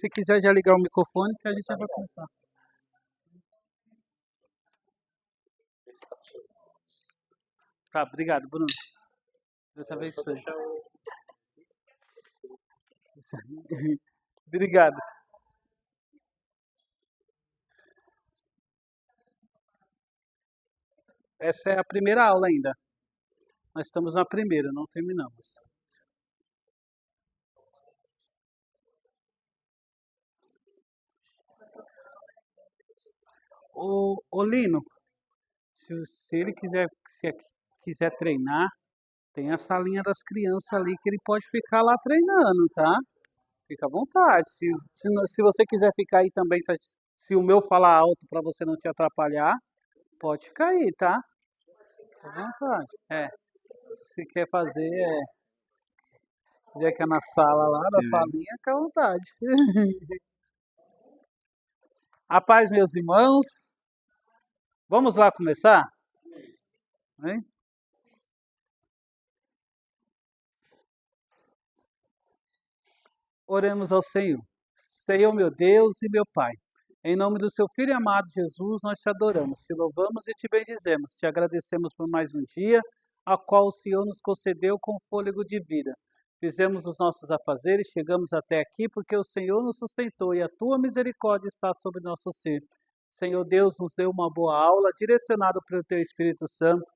se quiser já ligar o microfone, que a gente já vai começar. Tá, obrigado, Bruno. Dessa vez foi. Obrigado. Essa é a primeira aula ainda. Nós estamos na primeira, não terminamos. Ô Lino, se ele quiser treinar, tem a salinha das crianças ali que ele pode ficar lá treinando, tá? Fica à vontade. Se você quiser ficar aí também, se o meu falar alto para você não te atrapalhar, pode ficar aí, tá? Fica à vontade. Se quer fazer, quiser que é na sala lá, da salinha, fica à vontade. A paz, meus irmãos. Vamos lá começar? Hein? Oremos ao Senhor. Senhor, meu Deus e meu Pai, em nome do seu Filho amado Jesus, nós te adoramos, te louvamos e te bendizemos. Te agradecemos por mais um dia, a qual o Senhor nos concedeu com fôlego de vida. Fizemos os nossos afazeres, chegamos até aqui porque o Senhor nos sustentou e a tua misericórdia está sobre nosso ser. Senhor Deus, nos deu uma boa aula, direcionada pelo teu Espírito Santo,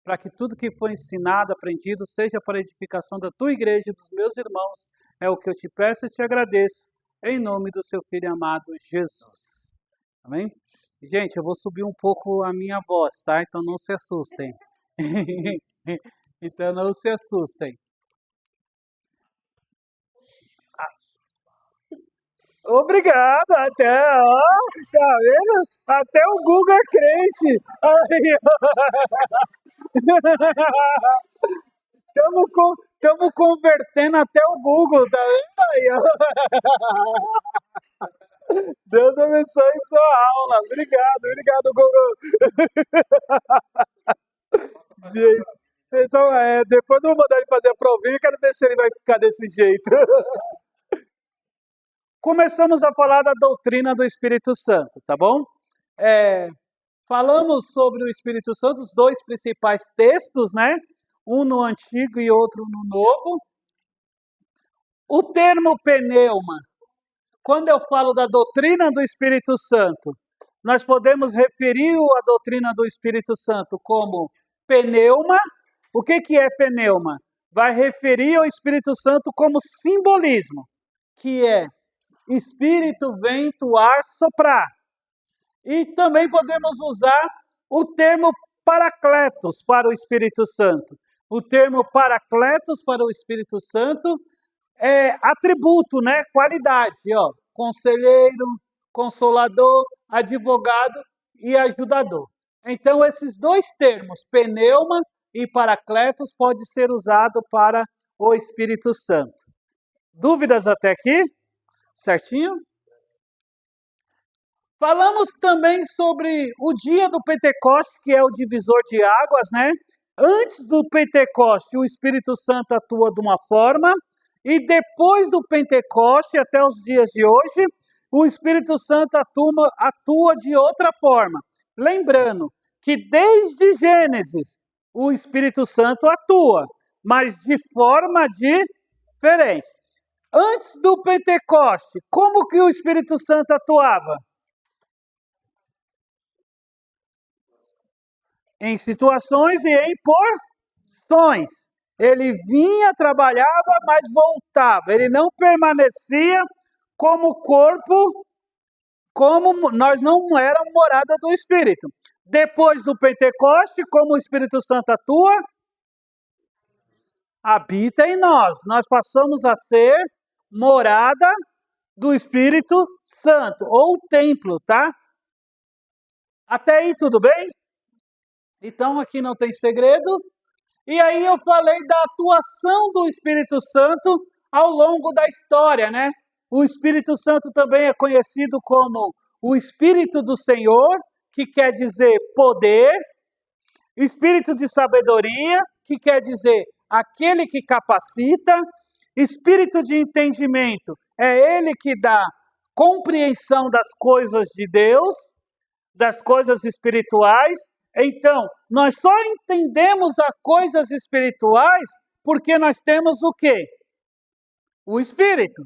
para que tudo que foi ensinado, aprendido, seja para a edificação da tua igreja e dos meus irmãos. É o que eu te peço e te agradeço, em nome do seu Filho amado Jesus. Amém? Gente, eu vou subir um pouco a minha voz, tá? Então não se assustem. Então não se assustem. Obrigado, até, ó, tá vendo? Até o Google é crente. Estamos convertendo até o Google, tá vendo aí? Deus abençoe sua aula. Obrigado, Google. Gente, então, depois eu vou mandar ele fazer a provinha, quero ver se ele vai ficar desse jeito. Começamos a falar da doutrina do Espírito Santo, tá bom? Falamos sobre o Espírito Santo, os dois principais textos, né? Um no Antigo e outro no Novo. O termo pneuma, quando eu falo da doutrina do Espírito Santo, nós podemos referir a doutrina do Espírito Santo como pneuma. O que é pneuma? Vai referir ao Espírito Santo como simbolismo, que é espírito, vento, ar, soprar. E também podemos usar o termo paracletos para o Espírito Santo. O termo paracletos para o Espírito Santo é atributo, né? Qualidade, ó. Conselheiro, consolador, advogado e ajudador. Então, esses dois termos, pneuma e paracletos, pode ser usado para o Espírito Santo. Dúvidas até aqui? Certinho? Falamos também sobre o dia do Pentecoste, que é o divisor de águas, né? Antes do Pentecoste, o Espírito Santo atua de uma forma, e depois do Pentecoste, até os dias de hoje, o Espírito Santo atua de outra forma. Lembrando que desde Gênesis, o Espírito Santo atua, mas de forma diferente. Antes do Pentecoste, como que o Espírito Santo atuava? Em situações e em porções. Ele vinha, trabalhava, mas voltava. Ele não permanecia como corpo, como nós não éramos morada do Espírito. Depois do Pentecoste, como o Espírito Santo atua? Habita em nós. Nós passamos a ser morada do Espírito Santo, ou templo, tá? Até aí tudo bem? Então aqui não tem segredo. E aí eu falei da atuação do Espírito Santo ao longo da história, né? O Espírito Santo também é conhecido como o Espírito do Senhor, que quer dizer poder, Espírito de sabedoria, que quer dizer aquele que capacita, Espírito de entendimento, é ele que dá compreensão das coisas de Deus, das coisas espirituais. Então, nós só entendemos as coisas espirituais porque nós temos o quê? O Espírito.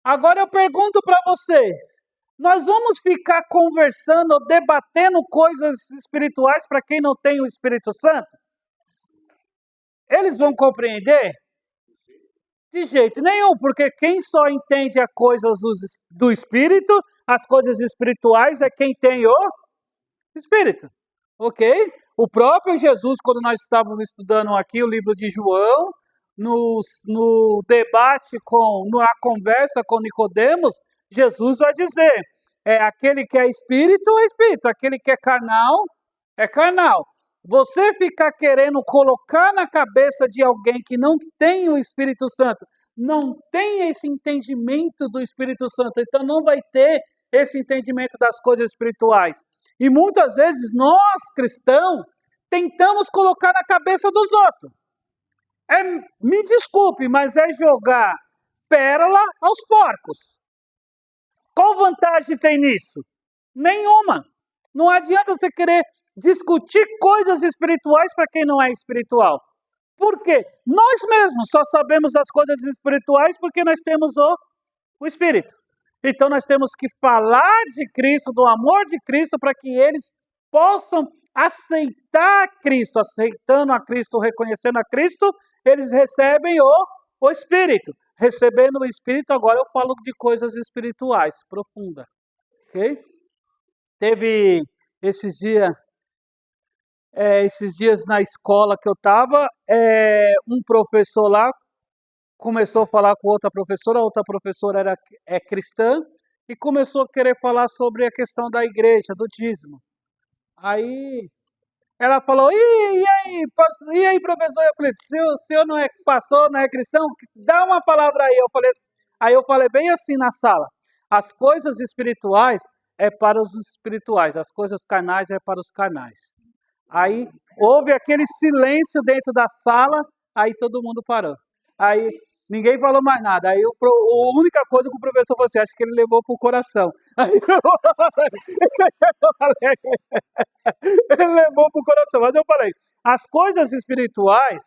Agora eu pergunto para vocês, nós vamos ficar conversando, debatendo coisas espirituais para quem não tem o Espírito Santo? Eles vão compreender? De jeito nenhum, porque quem só entende as coisas do Espírito, as coisas espirituais, é quem tem o Espírito. Ok? O próprio Jesus, quando nós estávamos estudando aqui o livro de João, no debate, na conversa com Nicodemos, Jesus vai dizer, aquele que é espírito, é espírito, aquele que é carnal, é carnal. Você ficar querendo colocar na cabeça de alguém que não tem o Espírito Santo, não tem esse entendimento do Espírito Santo, então não vai ter esse entendimento das coisas espirituais. E muitas vezes nós, cristãos, tentamos colocar na cabeça dos outros. Me desculpe, mas é jogar pérola aos porcos. Qual vantagem tem nisso? Nenhuma. Não adianta você querer discutir coisas espirituais para quem não é espiritual. Por quê? Nós mesmos só sabemos as coisas espirituais porque nós temos o Espírito. Então nós temos que falar de Cristo, do amor de Cristo, para que eles possam aceitar Cristo. Aceitando a Cristo, reconhecendo a Cristo, eles recebem o Espírito. Recebendo o Espírito, agora eu falo de coisas espirituais, profundas. Ok? Teve esses dias na escola que eu estava, um professor lá começou a falar com outra professora é cristã, e começou a querer falar sobre a questão da igreja, do dízimo. Aí ela falou, e aí, professor Euclides, se o senhor não é pastor, não é cristão, dá uma palavra aí. Aí eu falei bem assim na sala, as coisas espirituais é para os espirituais, as coisas carnais é para os carnais. Aí houve aquele silêncio dentro da sala, aí todo mundo parou. Aí ninguém falou mais nada. Aí a única coisa que o professor falou assim, acho que ele levou para o coração. Aí ele levou para o coração. Mas eu falei, as coisas espirituais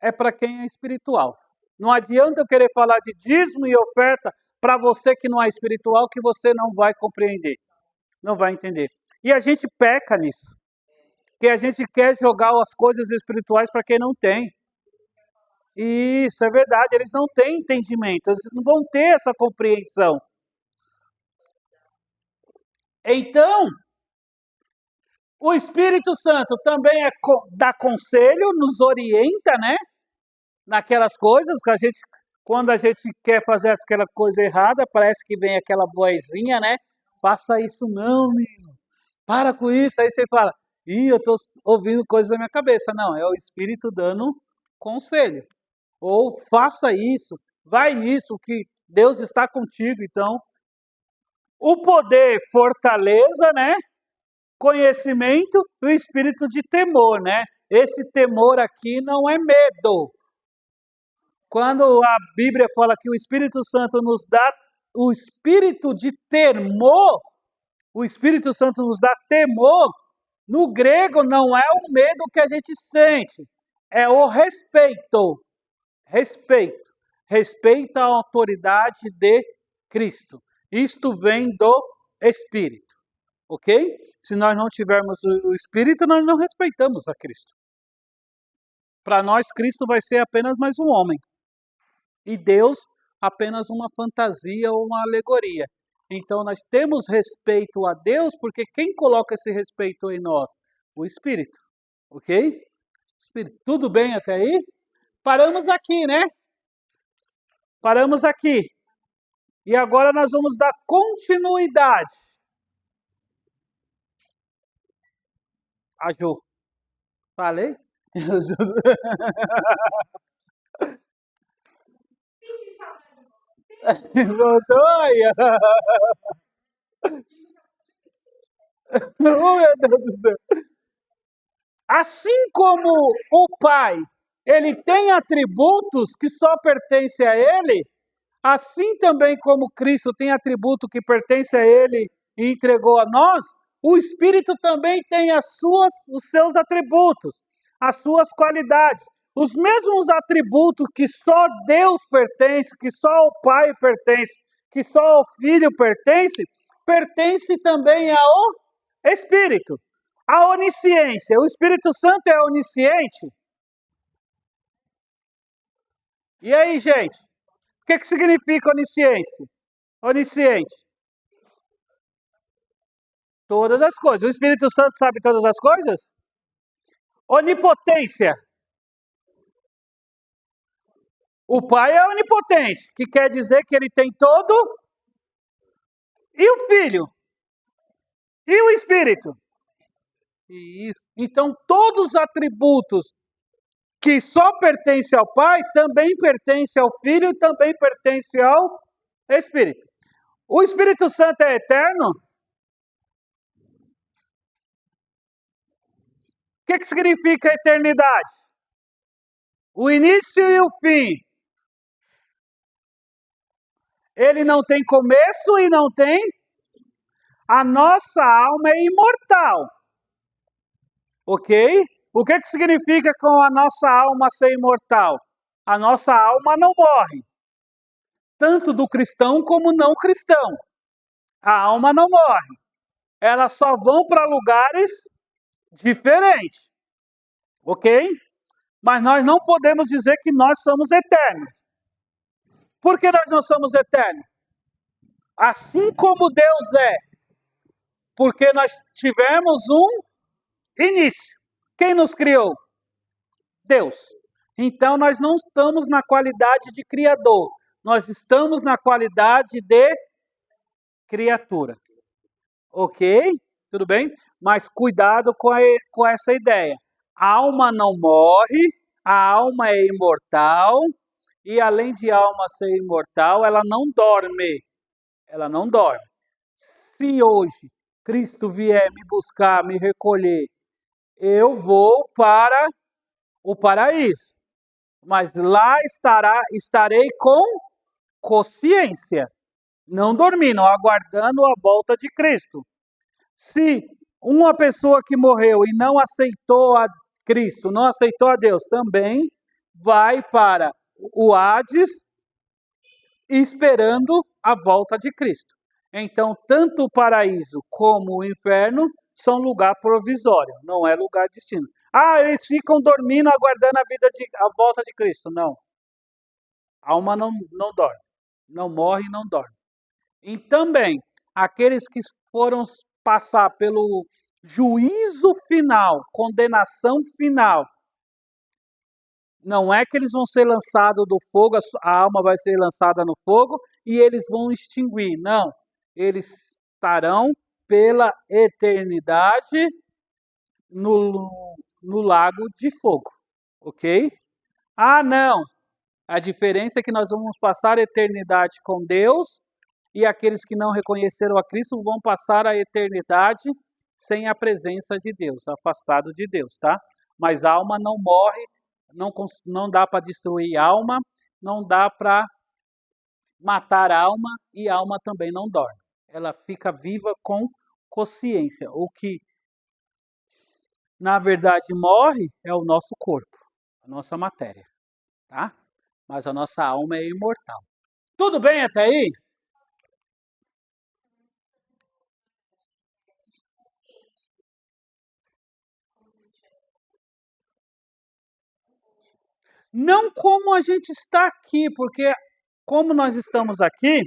é para quem é espiritual. Não adianta eu querer falar de dízimo e oferta para você que não é espiritual, que você não vai compreender. Não vai entender. E a gente peca nisso. Que a gente quer jogar as coisas espirituais para quem não tem. Isso é verdade, eles não têm entendimento, eles não vão ter essa compreensão. Então, o Espírito Santo também dá conselho, nos orienta, né? Naquelas coisas que quando a gente quer fazer aquela coisa errada, parece que vem aquela vozinha, né? Faça isso não, menino. Para com isso. Aí você fala, eu estou ouvindo coisas na minha cabeça. Não, é o Espírito dando conselho. Ou faça isso, vai nisso, que Deus está contigo. Então, o poder, fortaleza, né? Conhecimento e o espírito de temor, né? Esse temor aqui não é medo. Quando a Bíblia fala que o Espírito Santo nos dá o espírito de temor, o Espírito Santo nos dá temor, no grego não é o medo que a gente sente, é o respeito. Respeito à autoridade de Cristo. Isto vem do Espírito, ok? Se nós não tivermos o Espírito, nós não respeitamos a Cristo. Para nós, Cristo vai ser apenas mais um homem. E Deus, apenas uma fantasia ou uma alegoria. Então, nós temos respeito a Deus, porque quem coloca esse respeito em nós? O Espírito, ok? Espírito, tudo bem até aí? Paramos aqui, né? Paramos aqui. E agora nós vamos dar continuidade. A Ju. Falei? Voltou aí. Oh, meu Deus do céu. Assim como o Pai, ele tem atributos que só pertencem a ele, Assim também como Cristo tem atributo que pertence a Ele e entregou a nós, o Espírito também tem os seus atributos, as suas qualidades. Os mesmos atributos que só Deus pertence, que só o Pai pertence, que só o Filho pertence também ao Espírito. A onisciência. O Espírito Santo é onisciente? E aí, gente? O que significa onisciência? Onisciente. Todas as coisas. O Espírito Santo sabe todas as coisas? Onipotência. O Pai é onipotente, que quer dizer que ele tem todo. E o Filho? E o Espírito? Isso. Então, todos os atributos que só pertencem ao Pai, também pertencem ao Filho e também pertencem ao Espírito. O Espírito Santo é eterno? O que significa eternidade? O início e o fim. Ele não tem começo e não tem. A nossa alma é imortal. Ok? O que significa com a nossa alma ser imortal? A nossa alma não morre. Tanto do cristão como não cristão. A alma não morre. Elas só vão para lugares diferentes. Ok? Mas nós não podemos dizer que nós somos eternos. Por que nós não somos eternos? Assim como Deus é. Porque nós tivemos um início. Quem nos criou? Deus. Então nós não estamos na qualidade de criador. Nós estamos na qualidade de criatura. Ok? Tudo bem? Mas cuidado com essa ideia. A alma não morre, a alma é imortal, e além de alma ser imortal, ela não dorme. Ela não dorme. Se hoje Cristo vier me buscar, me recolher, eu vou para o paraíso. Mas lá estarei com consciência, não dormindo, aguardando a volta de Cristo. Se uma pessoa que morreu e não aceitou a Cristo, não aceitou a Deus, também vai para o Hades esperando a volta de Cristo. Então, tanto o paraíso como o inferno são lugar provisório, não é lugar de destino. Ah, eles ficam dormindo aguardando a volta de Cristo. Não. A alma não dorme. Não morre e não dorme. E também, aqueles que foram passar pelo juízo final, condenação final, não é que eles vão ser lançados do fogo, a alma vai ser lançada no fogo e eles vão extinguir. Não. Eles estarão pela eternidade no lago de fogo. Ok? Ah, não. A diferença é que nós vamos passar a eternidade com Deus e aqueles que não reconheceram a Cristo vão passar a eternidade sem a presença de Deus, afastado de Deus, tá? Mas a alma não morre, não dá para destruir a alma, não dá para matar a alma e a alma também não dorme. Ela fica viva com consciência. O que na verdade morre é o nosso corpo, a nossa matéria, tá? Mas a nossa alma é imortal. Tudo bem até aí? Não como a gente está aqui, porque como nós estamos aqui,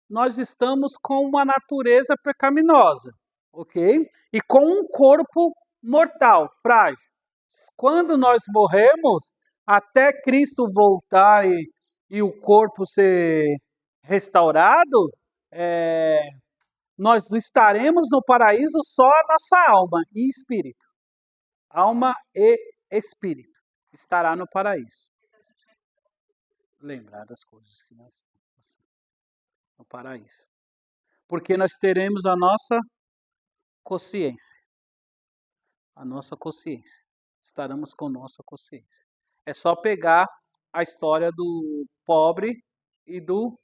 nós estamos com uma natureza pecaminosa, ok? E com um corpo mortal, frágil. Quando nós morremos, até Cristo voltar e o corpo ser restaurado, nós estaremos no paraíso só a nossa alma e espírito. Alma e espírito estará no paraíso. Lembrar das coisas que nós no paraíso. Porque nós teremos a nossa consciência. A nossa consciência. Estaremos com nossa consciência. É só pegar a história do pobre e do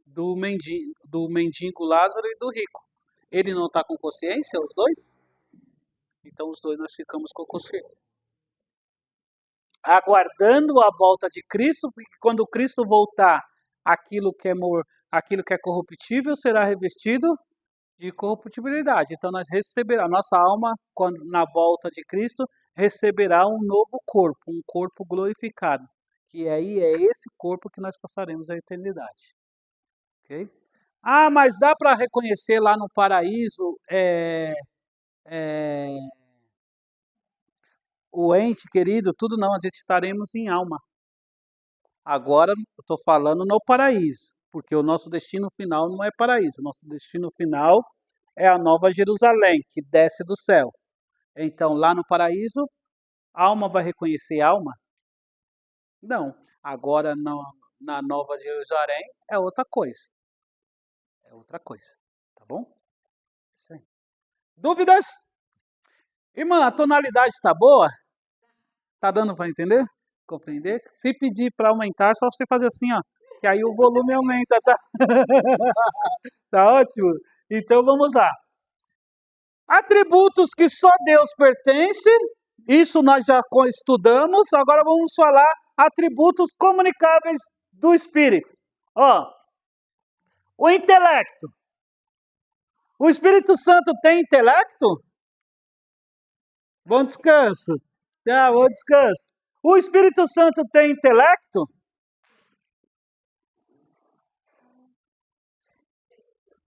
do mendigo Lázaro e do rico. Ele não está com consciência, os dois? Então os dois nós ficamos com consciência. Aguardando a volta de Cristo, porque quando Cristo voltar, aquilo que é corruptível será revestido de corruptibilidade. Então nós receberá, a nossa alma, quando, na volta de Cristo, receberá um novo corpo, um corpo glorificado. Que aí é esse corpo que nós passaremos a eternidade. Ok? Ah, mas dá para reconhecer lá no paraíso é, o ente querido? Tudo não, nós estaremos em alma. Agora eu estou falando no paraíso, porque o nosso destino final não é paraíso. O nosso destino final é a nova Jerusalém, que desce do céu. Então, lá no paraíso, alma vai reconhecer alma? Não. Agora, na nova Jerusalém, é outra coisa. É outra coisa. Tá bom? Isso aí. Dúvidas? Irmã, a tonalidade está boa? Tá dando para entender? Compreender? Se pedir para aumentar, é só você fazer assim, ó. Que aí o volume aumenta, tá? Tá ótimo? Então vamos lá. Atributos que só Deus pertence, isso nós já estudamos. Agora vamos falar atributos comunicáveis do Espírito. Ó, o intelecto. O Espírito Santo tem intelecto? Bom descanso. Tchau, bom descanso. O Espírito Santo tem intelecto?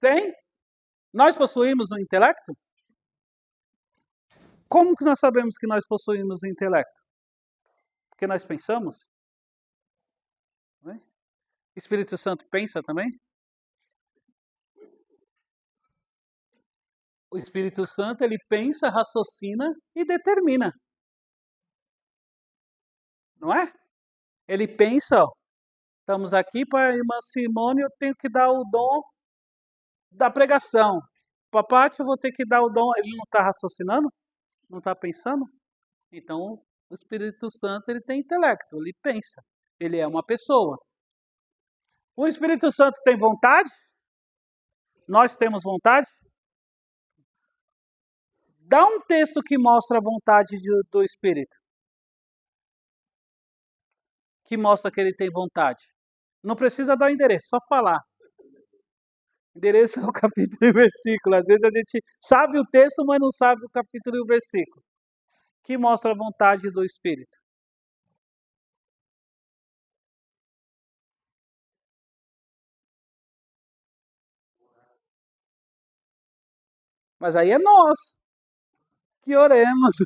Tem? Nós possuímos um intelecto? Como que nós sabemos que nós possuímos um intelecto? Porque nós pensamos? Né? O Espírito Santo pensa também? O Espírito Santo, ele pensa, raciocina e determina. Não é? Ele pensa, ó, estamos aqui para a irmã Simone, eu tenho que dar o dom da pregação. Papai, eu vou ter que dar o dom. Ele não está raciocinando? Não está pensando? Então, o Espírito Santo, ele tem intelecto, ele pensa. Ele é uma pessoa. O Espírito Santo tem vontade? Nós temos vontade? Dá um texto que mostra a vontade do Espírito. Que mostra que ele tem vontade. Não precisa dar o endereço, só falar. Endereço é o capítulo e o versículo. Às vezes a gente sabe o texto, mas não sabe o capítulo e o versículo. Que mostra a vontade do Espírito. Mas aí é nós que oremos.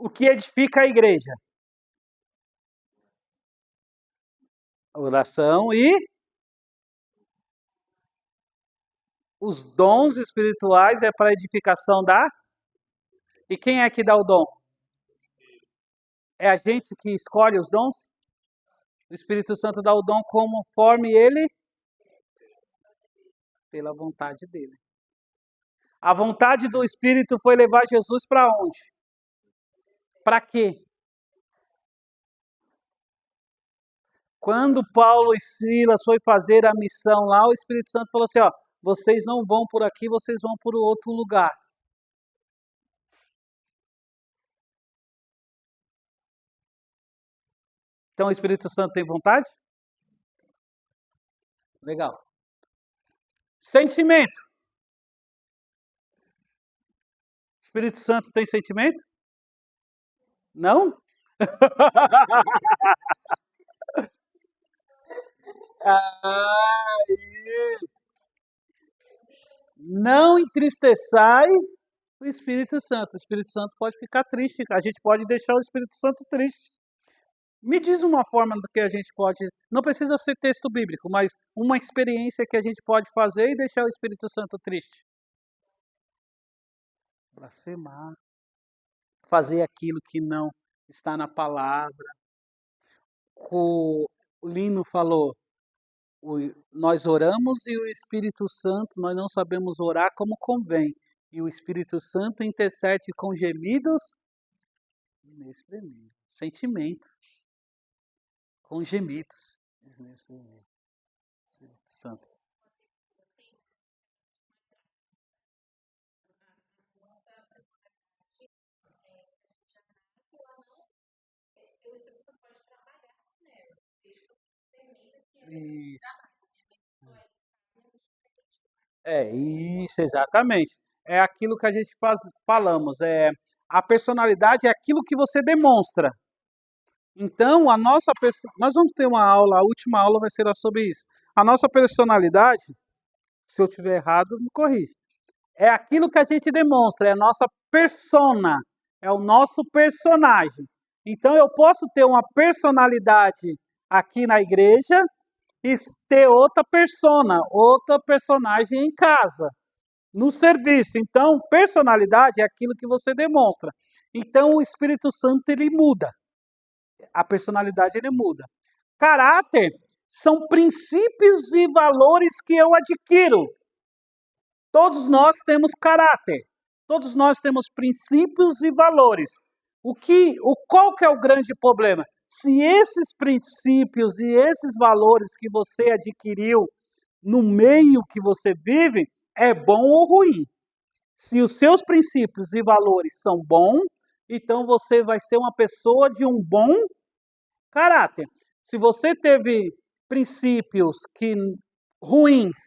O que edifica a igreja? Oração e os dons espirituais é para edificação da. E quem é que dá o dom? É a gente que escolhe os dons? O Espírito Santo dá o dom conforme ele, pela vontade dele. A vontade do Espírito foi levar Jesus para onde? Para quê? Quando Paulo e Silas foi fazer a missão lá, o Espírito Santo falou assim, ó, vocês não vão por aqui, vocês vão por outro lugar. Então o Espírito Santo tem vontade? Legal. Sentimento. O Espírito Santo tem sentimento? Não? Não entristeçai o Espírito Santo. O Espírito Santo pode ficar triste. A gente pode deixar o Espírito Santo triste. Me diz uma forma do que a gente pode. Não precisa ser texto bíblico, mas uma experiência que a gente pode fazer e deixar o Espírito Santo triste. Blasfemar. Fazer aquilo que não está na palavra. O Lino falou. Nós oramos e o Espírito Santo, nós não sabemos orar como convém. E o Espírito Santo intercede com gemidos inexprimíveis. Sentimento, com gemidos inexprimíveis. Espírito Santo. Isso. Isso, exatamente. É aquilo que a gente falamos. A personalidade é aquilo que você demonstra. Então, nós vamos ter uma aula, a última aula vai ser sobre isso. A nossa personalidade, se eu tiver errado, me corrija. É aquilo que a gente demonstra, é a nossa persona, é o nosso personagem. Então, eu posso ter uma personalidade aqui na igreja e ter outra persona, outra personagem em casa, no serviço. Então, personalidade é aquilo que você demonstra. Então, o Espírito Santo ele muda. A personalidade ele muda. Caráter são princípios e valores que eu adquiro. Todos nós temos caráter. Todos nós temos princípios e valores. Qual que é o grande problema? Se esses princípios e esses valores que você adquiriu no meio que você vive é bom ou ruim. Se os seus princípios e valores são bons, então você vai ser uma pessoa de um bom caráter. Se você teve princípios ruins,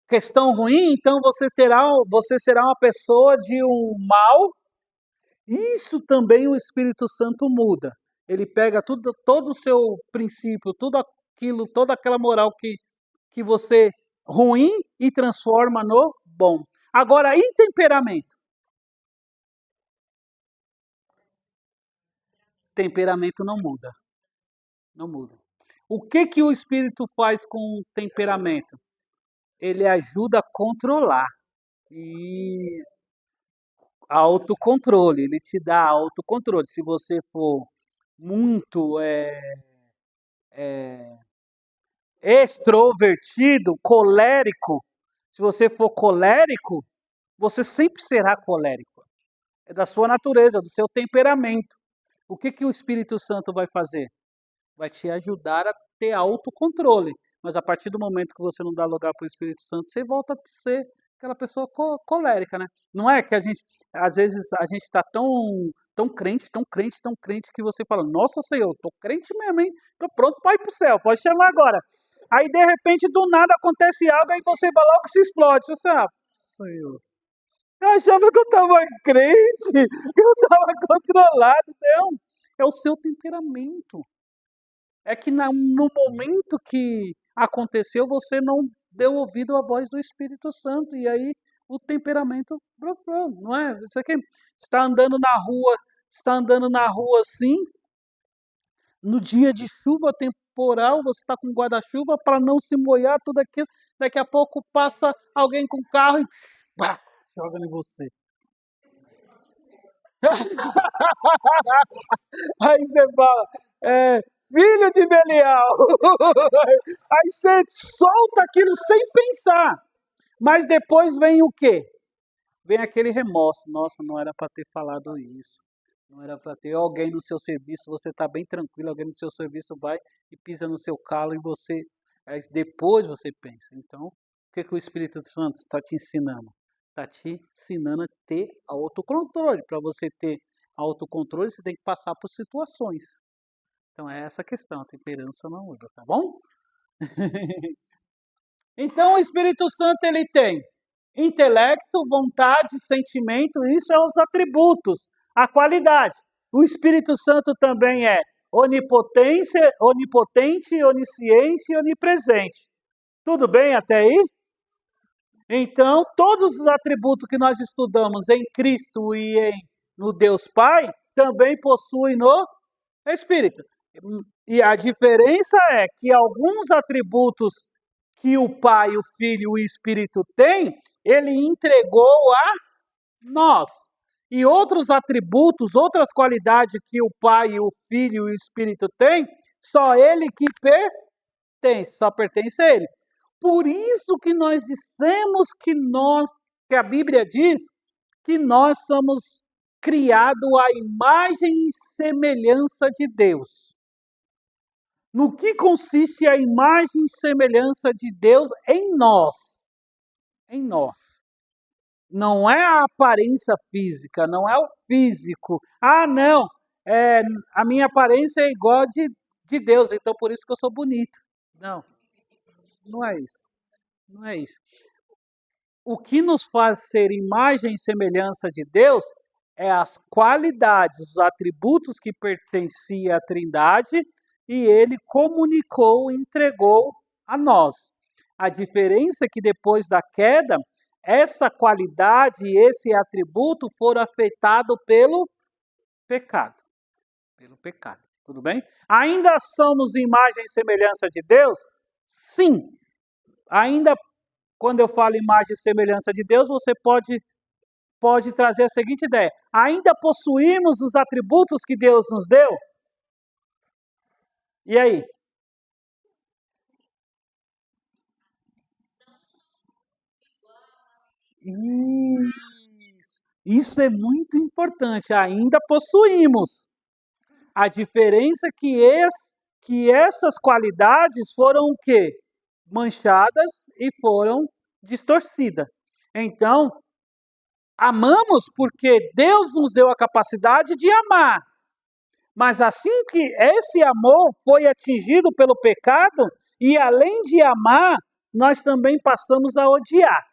questão ruim, então você será uma pessoa de um mal. Isso também o Espírito Santo muda. Ele pega todo o seu princípio, tudo aquilo, toda aquela moral que você ruim e transforma no bom. Agora, e temperamento? Temperamento não muda. Não muda. O que o Espírito faz com o temperamento? Ele ajuda a controlar. E autocontrole, ele te dá autocontrole. Se você for muito extrovertido, colérico, se você for colérico, você sempre será colérico. É da sua natureza, do seu temperamento. O que o Espírito Santo vai fazer? Vai te ajudar a ter autocontrole. Mas a partir do momento que você não dá lugar para o Espírito Santo, você volta a ser aquela pessoa colérica, né? Não é que às vezes, a gente está tão crente, tão crente, tão crente, que você fala, nossa Senhor, tô crente mesmo, hein? Tô pronto para ir pro céu, pode chamar agora. Aí, de repente, do nada acontece algo, aí você vai logo se explode. Você, Senhor, eu achava que eu estava crente, que eu estava controlado. Não, é o seu temperamento. É que no momento que aconteceu, você não deu ouvido à voz do Espírito Santo. E aí o temperamento brocou, não é? Você que está andando na rua assim, no dia de chuva temporal, você está com guarda-chuva para não se molhar, tudo aquilo. Daqui a pouco passa alguém com carro e pá, joga em você. Aí você fala, filho de Belial. Aí você solta aquilo sem pensar. Mas depois vem o quê? Vem aquele remorso. Nossa, não era para ter falado isso. Não era para ter alguém no seu serviço, você está bem tranquilo, alguém no seu serviço vai e pisa no seu calo e você. Aí depois você pensa. Então, o que o Espírito Santo está te ensinando? Está te ensinando a ter autocontrole. Para você ter autocontrole, você tem que passar por situações. Então é essa a questão, a temperança não muda, tá bom? Então o Espírito Santo ele tem intelecto, vontade, sentimento, isso é os atributos, a qualidade. O Espírito Santo também é onipotente, onisciente e onipresente. Tudo bem até aí? Então, todos os atributos que nós estudamos em Cristo e no Deus Pai, também possuem no Espírito. E a diferença é que alguns atributos que o Pai, o Filho e o Espírito têm, ele entregou a nós. E outros atributos, outras qualidades que o Pai, o Filho e o Espírito têm, Só Ele que pertence, só pertence a Ele. Por isso que nós dissemos que a Bíblia diz que nós somos criados à imagem e semelhança de Deus. No que consiste a imagem e semelhança de Deus em nós? Em nós. Não é a aparência física, não é o físico. Ah, não, a minha aparência é igual de Deus, então por isso que eu sou bonito. Não, não é isso. Não é isso. O que nos faz ser imagem e semelhança de Deus é as qualidades, os atributos que pertenciam à Trindade e Ele comunicou, entregou a nós. A diferença é que depois da queda, essa qualidade e esse atributo foram afetados pelo pecado. Pelo pecado, tudo bem? Ainda somos imagem e semelhança de Deus? Sim. Ainda, quando eu falo imagem e semelhança de Deus, você pode trazer a seguinte ideia: ainda possuímos os atributos que Deus nos deu? E aí? Isso é muito importante. Ainda possuímos. A diferença é que essas qualidades foram o quê? Manchadas e foram distorcidas. Então, amamos porque Deus nos deu a capacidade de amar. Mas assim que esse amor foi atingido pelo pecado, e além de amar, nós também passamos a odiar.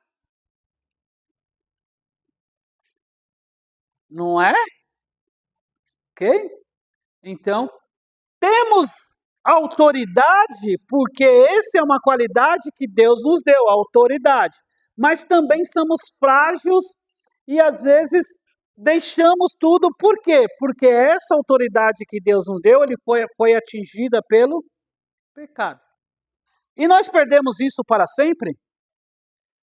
Não é? Ok? Então, temos autoridade, porque essa é uma qualidade que Deus nos deu, a autoridade. Mas também somos frágeis e às vezes deixamos tudo. Por quê? Porque essa autoridade que Deus nos deu, ele foi atingida pelo pecado. E nós perdemos isso para sempre?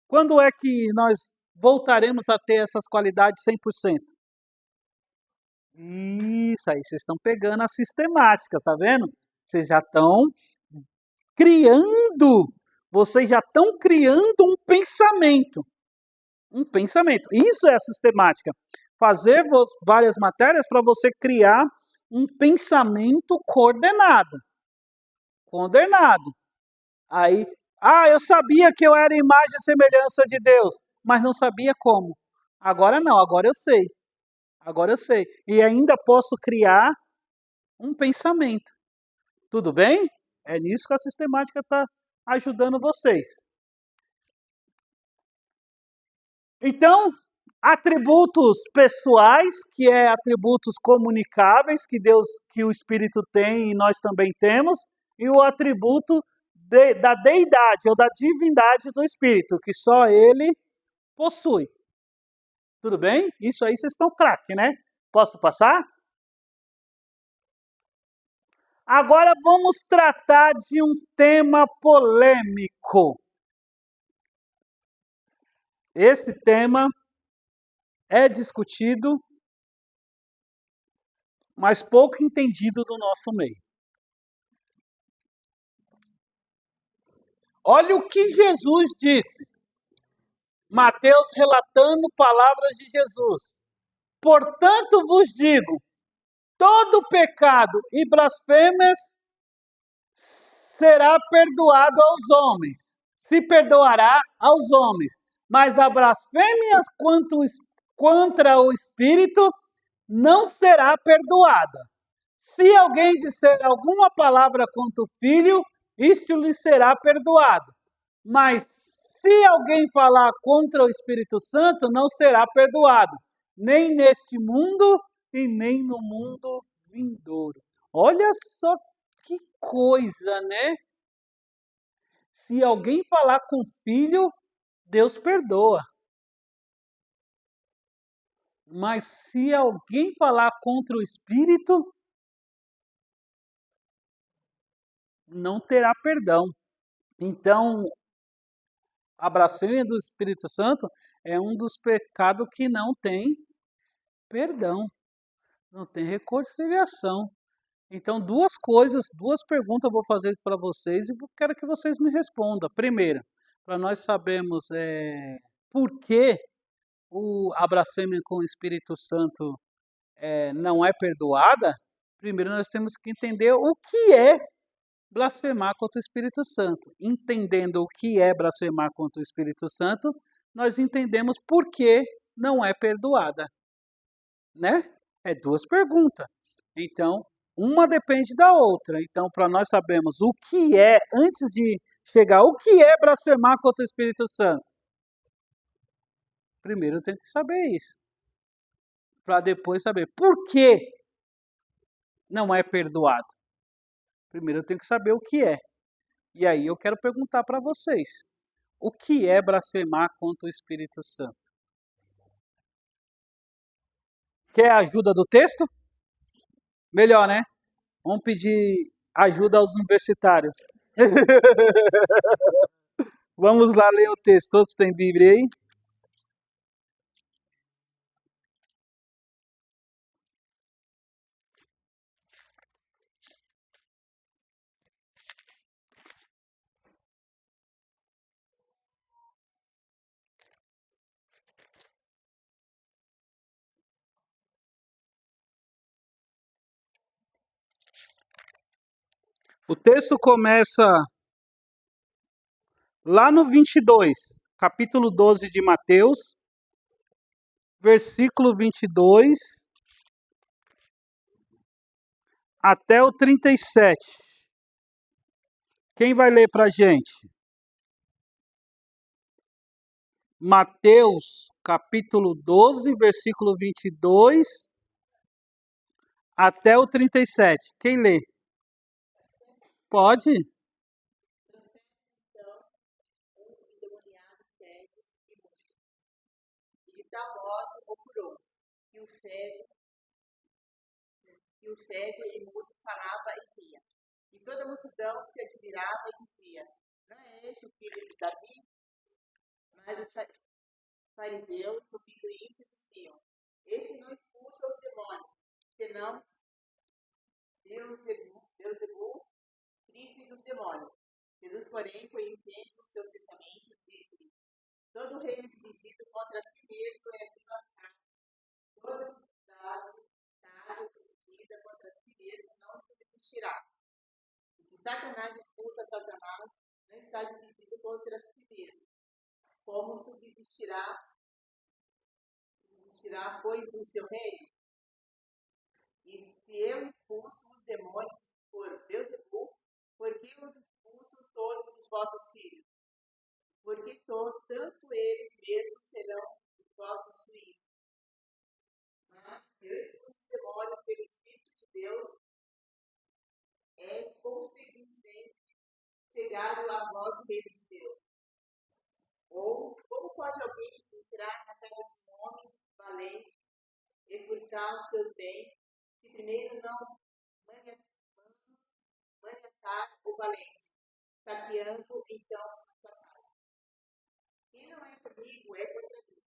Quando é que nós voltaremos a ter essas qualidades 100%? Isso aí, vocês estão pegando a sistemática, tá vendo? Vocês já estão criando, vocês já estão criando um pensamento. Um pensamento. Isso é a sistemática. Fazer várias matérias para você criar um pensamento coordenado. Coordenado. Aí, eu sabia que eu era imagem e semelhança de Deus, mas não sabia como. Agora não, agora eu sei. Agora eu sei. E ainda posso criar um pensamento. Tudo bem? É nisso que a sistemática está ajudando vocês. Então, atributos pessoais, que é atributos comunicáveis que o Espírito tem e nós também temos, e o atributo da deidade ou da divindade do Espírito, que só ele possui. Tudo bem? Isso aí vocês estão craque, né? Posso passar? Agora vamos tratar de um tema polêmico. Esse tema é discutido, mas pouco entendido do nosso meio. Olha o que Jesus disse. Mateus relatando palavras de Jesus. Portanto vos digo, todo pecado e blasfêmias será perdoado aos homens, se perdoará aos homens, mas a blasfêmias contra o Espírito não será perdoada. Se alguém disser alguma palavra contra o Filho, isto lhe será perdoado. Mas se alguém falar contra o Espírito Santo, não será perdoado, nem neste mundo e nem no mundo vindouro. Olha só que coisa, né? Se alguém falar com o Filho, Deus perdoa. Mas se alguém falar contra o Espírito, não terá perdão. Então, a blasfêmia do Espírito Santo é um dos pecados que não tem perdão, não tem reconciliação. Então, duas perguntas eu vou fazer para vocês e quero que vocês me respondam. Primeira, para nós sabermos por que a blasfêmia com o Espírito Santo não é perdoada, primeiro nós temos que entender o que é blasfemar contra o Espírito Santo. Entendendo o que é blasfemar contra o Espírito Santo, nós entendemos por que não é perdoada, né? É duas perguntas. Então, uma depende da outra. Então, para nós sabermos o que é, antes de chegar, o que é blasfemar contra o Espírito Santo? Primeiro eu tenho que saber isso. Para depois saber por que não é perdoado. Primeiro eu tenho que saber o que é. E aí eu quero perguntar para vocês: o que é blasfemar contra o Espírito Santo? Quer a ajuda do texto? Melhor, né? Vamos pedir ajuda aos universitários. Vamos lá ler o texto. Todos têm Bíblia aí? O texto começa lá no 22, capítulo 12 de Mateus, versículo 22 até o 37. Quem vai ler para a gente? Mateus, capítulo 12, versículo 22 até o 37. Quem lê? Pode? De tal modo o curou, que o cego e mudo falava e ria. E toda a multidão se admirava e dizia: não é este o filho de Davi? Mas os fariseus, ouvindo isso, diziam: este não expulsa os demônios, senão Beelzebul, príncipe dos demônios. Jesus, porém, conhecendo os seus pensamentos, disse: todo reino dirigido contra si mesmo é violado. Toda cidade dirigida contra si mesmo não subsistirá. E se Satanás expulsa Satanás, não está dirigido contra si mesmo. Como subsistirá, pois, o seu reino? E se eu expulso os demônios por Beelzebul, por que os expulso todos os vossos filhos? Porque tanto eles mesmos serão os vossos filhos. Mas se eu expulso os demônios pelo Espírito de Deus, é consequentemente chegado a vós o reino de Deus. Ou como pode alguém entrar na casa de um homem valente e furtar os seus bens, se primeiro não maniatar o valente, saqueando então a sua casa? Quem não é comigo é contra mim.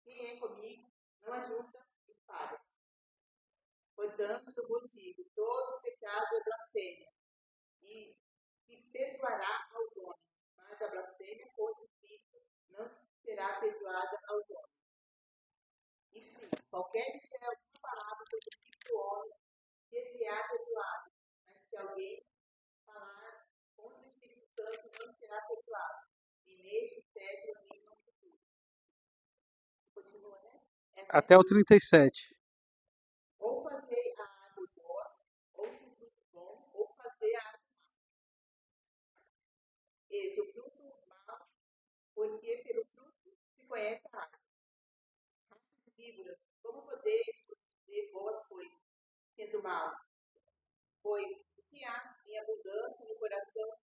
Quem é comigo não ajunta espada. Portanto, vos digo, todo pecado é blasfêmia, e se perdoará aos homens, mas a blasfêmia contra o Espírito não será perdoada aos homens. Enfim, qualquer que seja alguma palavra sobre o Filho do Homem, ser-lhe-á perdoado, mas se alguém falar contra o Espírito Santo, não será perdoado, e neste século nem no futuro. Continua, né? Até o 37. Ou fazer a árvore boa, ou o fruto bom, ou fazer a árvore má. E do fruto mau, porque pelo fruto se conhece a árvore. Raças de víboras, como podeis dizer boas coisas, sendo mal? Pois o que há em abundância no coração,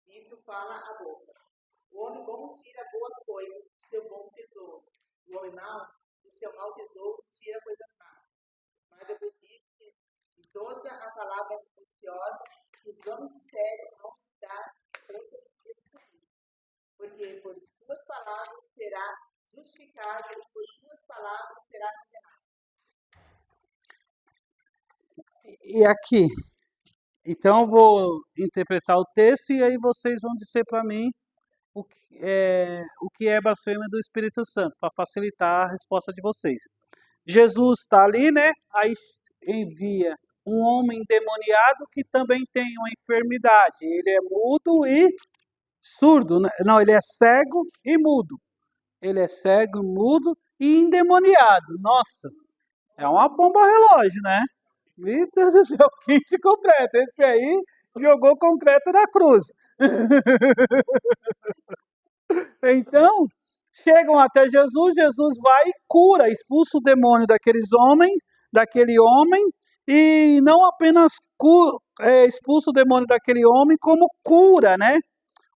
isso fala a boca. O homem bom tira boas coisas do seu bom tesouro. O homem mau, do seu mau tesouro, tira coisas más. Mas eu vos digo que de toda a palavra ociosa, os homens disseram não está contra o. Porque por suas palavras será justificado e por suas palavras será condenado. E aqui, então eu vou interpretar o texto e aí vocês vão dizer para mim o que é blasfêmia do Espírito Santo, para facilitar a resposta de vocês. Jesus está ali, né? Aí envia um homem endemoniado que também tem uma enfermidade. Ele é mudo e surdo, né? Não, ele é cego e mudo. Ele é cego, mudo e endemoniado. Nossa, é uma bomba relógio, né? Meu Deus do céu, kit completo. Esse aí jogou concreto na cruz. Então, chegam até Jesus, Jesus vai e cura, expulsa o demônio daquele homem, e não apenas expulsa o demônio daquele homem, como cura, né?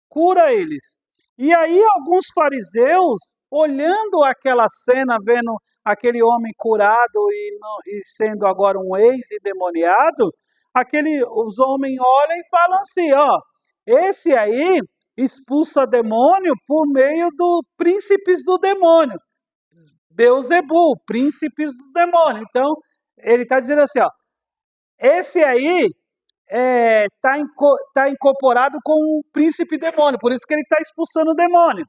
Cura eles. E aí alguns fariseus, olhando aquela cena, vendo aquele homem curado e sendo agora um ex-endemoniado, os homens olham e falam assim, ó, esse aí expulsa demônio por meio do príncipes do demônio. Beuzebu, príncipes do demônio. Então, ele está dizendo assim, ó, esse aí tá incorporado com o príncipe demônio, por isso que ele está expulsando o demônio.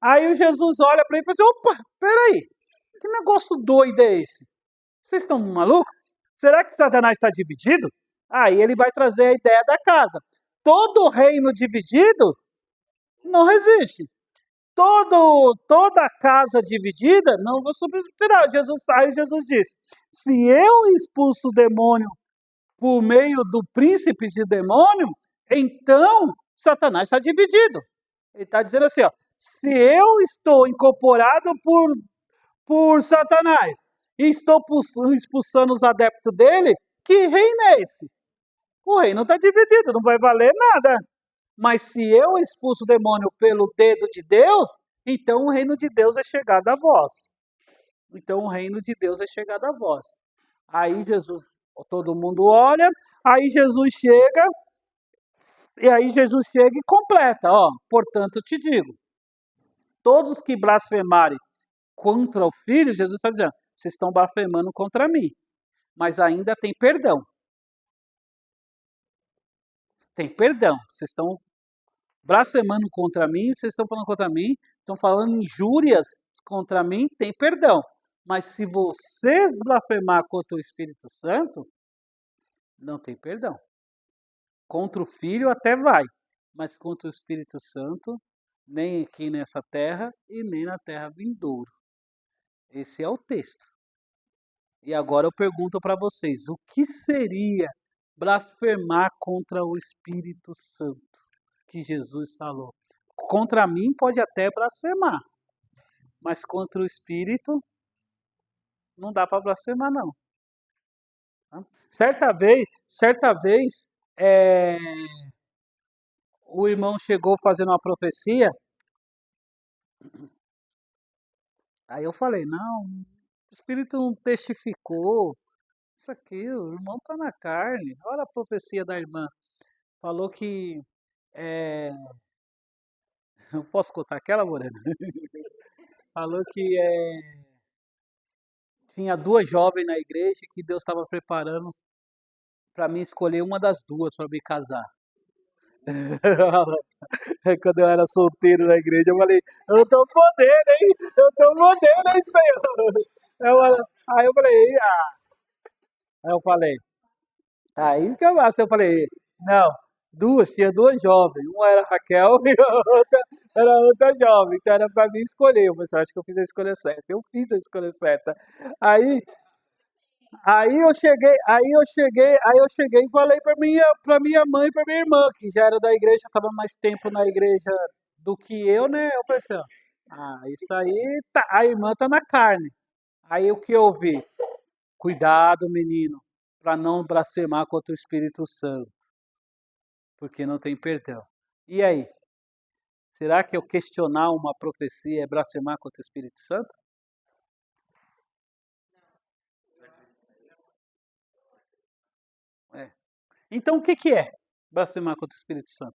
Aí o Jesus olha para ele e fala assim, opa, peraí, que negócio doido é esse? Vocês estão malucos? Será que Satanás está dividido? Aí ele vai trazer a ideia da casa. Todo reino dividido não resiste. Toda casa dividida não vai subsistirá. Aí Jesus disse, se eu expulso o demônio por meio do príncipe de demônio, então Satanás está dividido. Ele está dizendo assim, ó, se eu estou incorporado por Satanás e estou expulsando os adeptos dele, que reino é esse? O reino está dividido, não vai valer nada. Mas se eu expulso o demônio pelo dedo de Deus, então o reino de Deus é chegado a vós. Então o reino de Deus é chegado a vós. Aí Jesus, todo mundo olha, aí Jesus chega, e completa, ó, portanto te digo, todos que blasfemarem contra o Filho, Jesus está dizendo, vocês estão blasfemando contra mim, mas ainda tem perdão. Tem perdão, vocês estão blasfemando contra mim, vocês estão falando contra mim, estão falando injúrias contra mim, tem perdão. Mas se vocês blasfemar contra o Espírito Santo, não tem perdão. Contra o Filho até vai, mas contra o Espírito Santo, nem aqui nessa terra e nem na terra vindouro. Esse é o texto. E agora eu pergunto para vocês, o que seria blasfemar contra o Espírito Santo que Jesus falou? Contra mim pode até blasfemar, mas contra o Espírito não dá para blasfemar não. Certa vez, o irmão chegou fazendo uma profecia, aí eu falei, não, o Espírito não testificou, isso aqui, o irmão está na carne, olha a profecia da irmã, falou que, eu posso contar aquela, Morena? Falou que tinha duas jovens na igreja que Deus estava preparando para mim escolher uma das duas para me casar. Quando eu era solteiro na igreja, eu falei, eu tô podendo, hein? Eu tô podendo, hein, Senhor? Aí eu falei, aí eu falei, aí que massa, eu falei, não, tinha duas jovens, uma era a Raquel e a outra era outra jovem, então era para mim escolher. Eu falei, acho que eu fiz a escolha certa, eu fiz a escolha certa. Aí, aí eu cheguei e falei para minha mãe e para minha irmã, que já era da igreja, estava mais tempo na igreja do que eu, né? Eu falei assim, isso aí, tá, a irmã tá na carne. Aí o que eu ouvi? Cuidado, menino, para não blasfemar contra o Espírito Santo, porque não tem perdão. E aí? Será que eu questionar uma profecia é blasfemar contra o Espírito Santo? É. Então o que é blasfemar contra o Espírito Santo?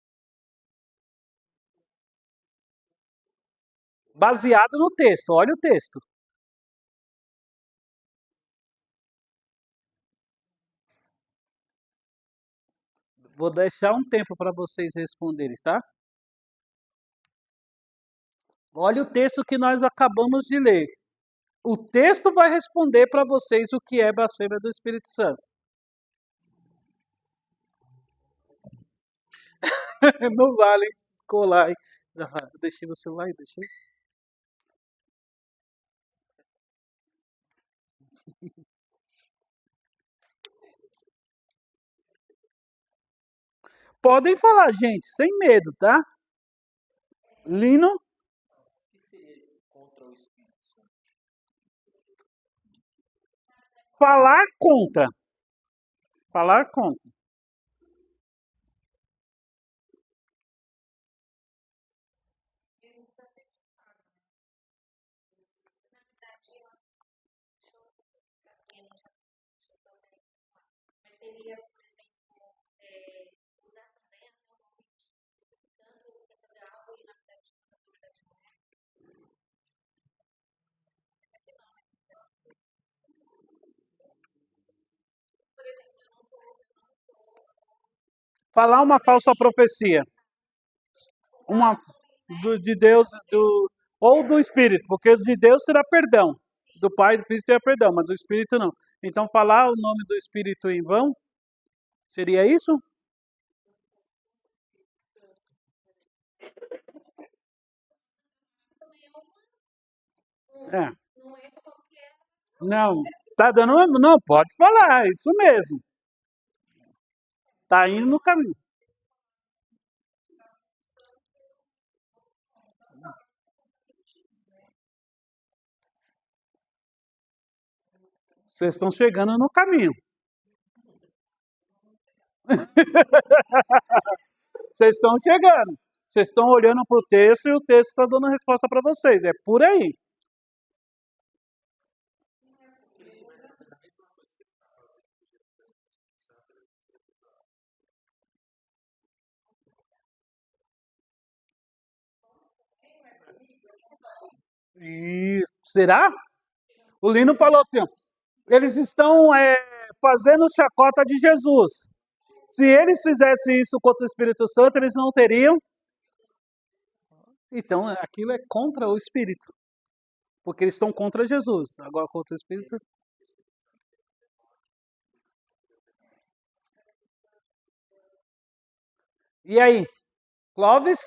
Baseado no texto, olha o texto. Vou deixar um tempo para vocês responderem, tá? Olha o texto que nós acabamos de ler. O texto vai responder para vocês o que é blasfêmia do Espírito Santo. Não vale colar, hein? Deixei o celular aí, deixei. Podem falar, gente, sem medo, tá? Lino? O que seria esse contra o Espírito Santo? Falar contra. Falar contra. Falar uma falsa profecia. Uma de Deus ou do Espírito, porque de Deus terá perdão. Do Pai e do Filho terá perdão, mas do Espírito não. Então falar o nome do Espírito em vão, seria isso? É. Não, tá dando. Não, pode falar, isso mesmo. Tá indo no caminho. Vocês estão chegando no caminho. Vocês estão chegando. Vocês estão olhando para o texto e o texto está dando a resposta para vocês. É por aí. E será? O Lino falou assim, ó, eles estão fazendo chacota de Jesus. Se eles fizessem isso contra o Espírito Santo, eles não teriam. Então, aquilo é contra o Espírito. Porque eles estão contra Jesus. Agora, contra o Espírito. E aí? Clóvis?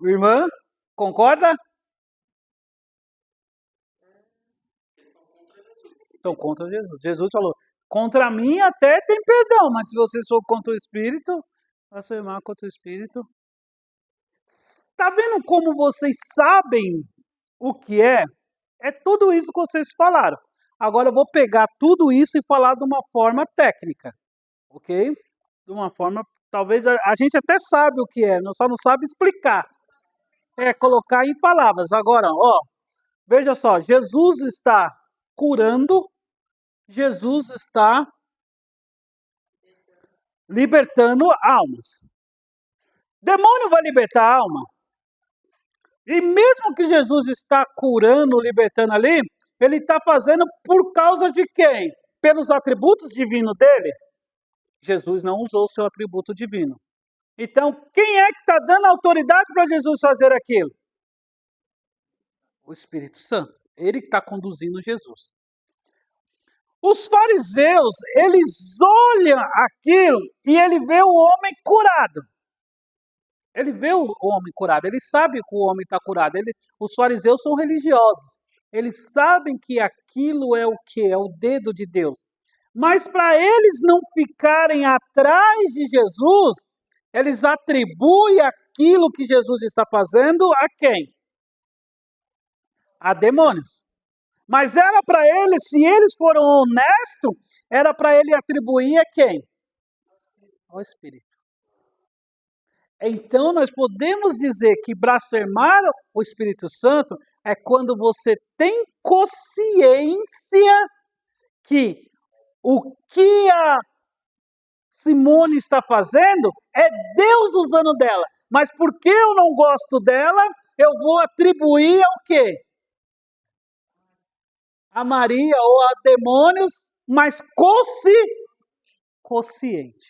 Irmã? Concorda? Estão contra Jesus. Jesus falou, contra mim até tem perdão, mas se vocês for contra o Espírito, blasfemar contra o Espírito. Tá vendo como vocês sabem o que é? É tudo isso que vocês falaram. Agora eu vou pegar tudo isso e falar de uma forma técnica, ok? De uma forma, talvez a gente até sabe o que é, só não sabe explicar. É colocar em palavras. Agora, ó, veja só, Jesus está curando, Jesus está libertando almas. Demônio vai libertar a alma. E mesmo que Jesus está curando, libertando ali, ele está fazendo por causa de quem? Pelos atributos divinos dele? Jesus não usou o seu atributo divino. Então, quem é que está dando autoridade para Jesus fazer aquilo? O Espírito Santo. Ele que está conduzindo Jesus. Os fariseus, eles olham aquilo e ele vê o homem curado. Ele vê o homem curado, ele sabe que o homem está curado. Os fariseus são religiosos. Eles sabem que aquilo é o que? É o dedo de Deus. Mas para eles não ficarem atrás de Jesus, eles atribuem aquilo que Jesus está fazendo a quem? A demônios. Mas era para eles, se eles foram honestos, era para ele atribuir a quem? Ao Espírito. Então, nós podemos dizer que blasfemar o Espírito Santo é quando você tem consciência que o que a Simone está fazendo é Deus usando dela. Mas porque eu não gosto dela, eu vou atribuir ao quê? A Maria ou a demônios, mas consciente.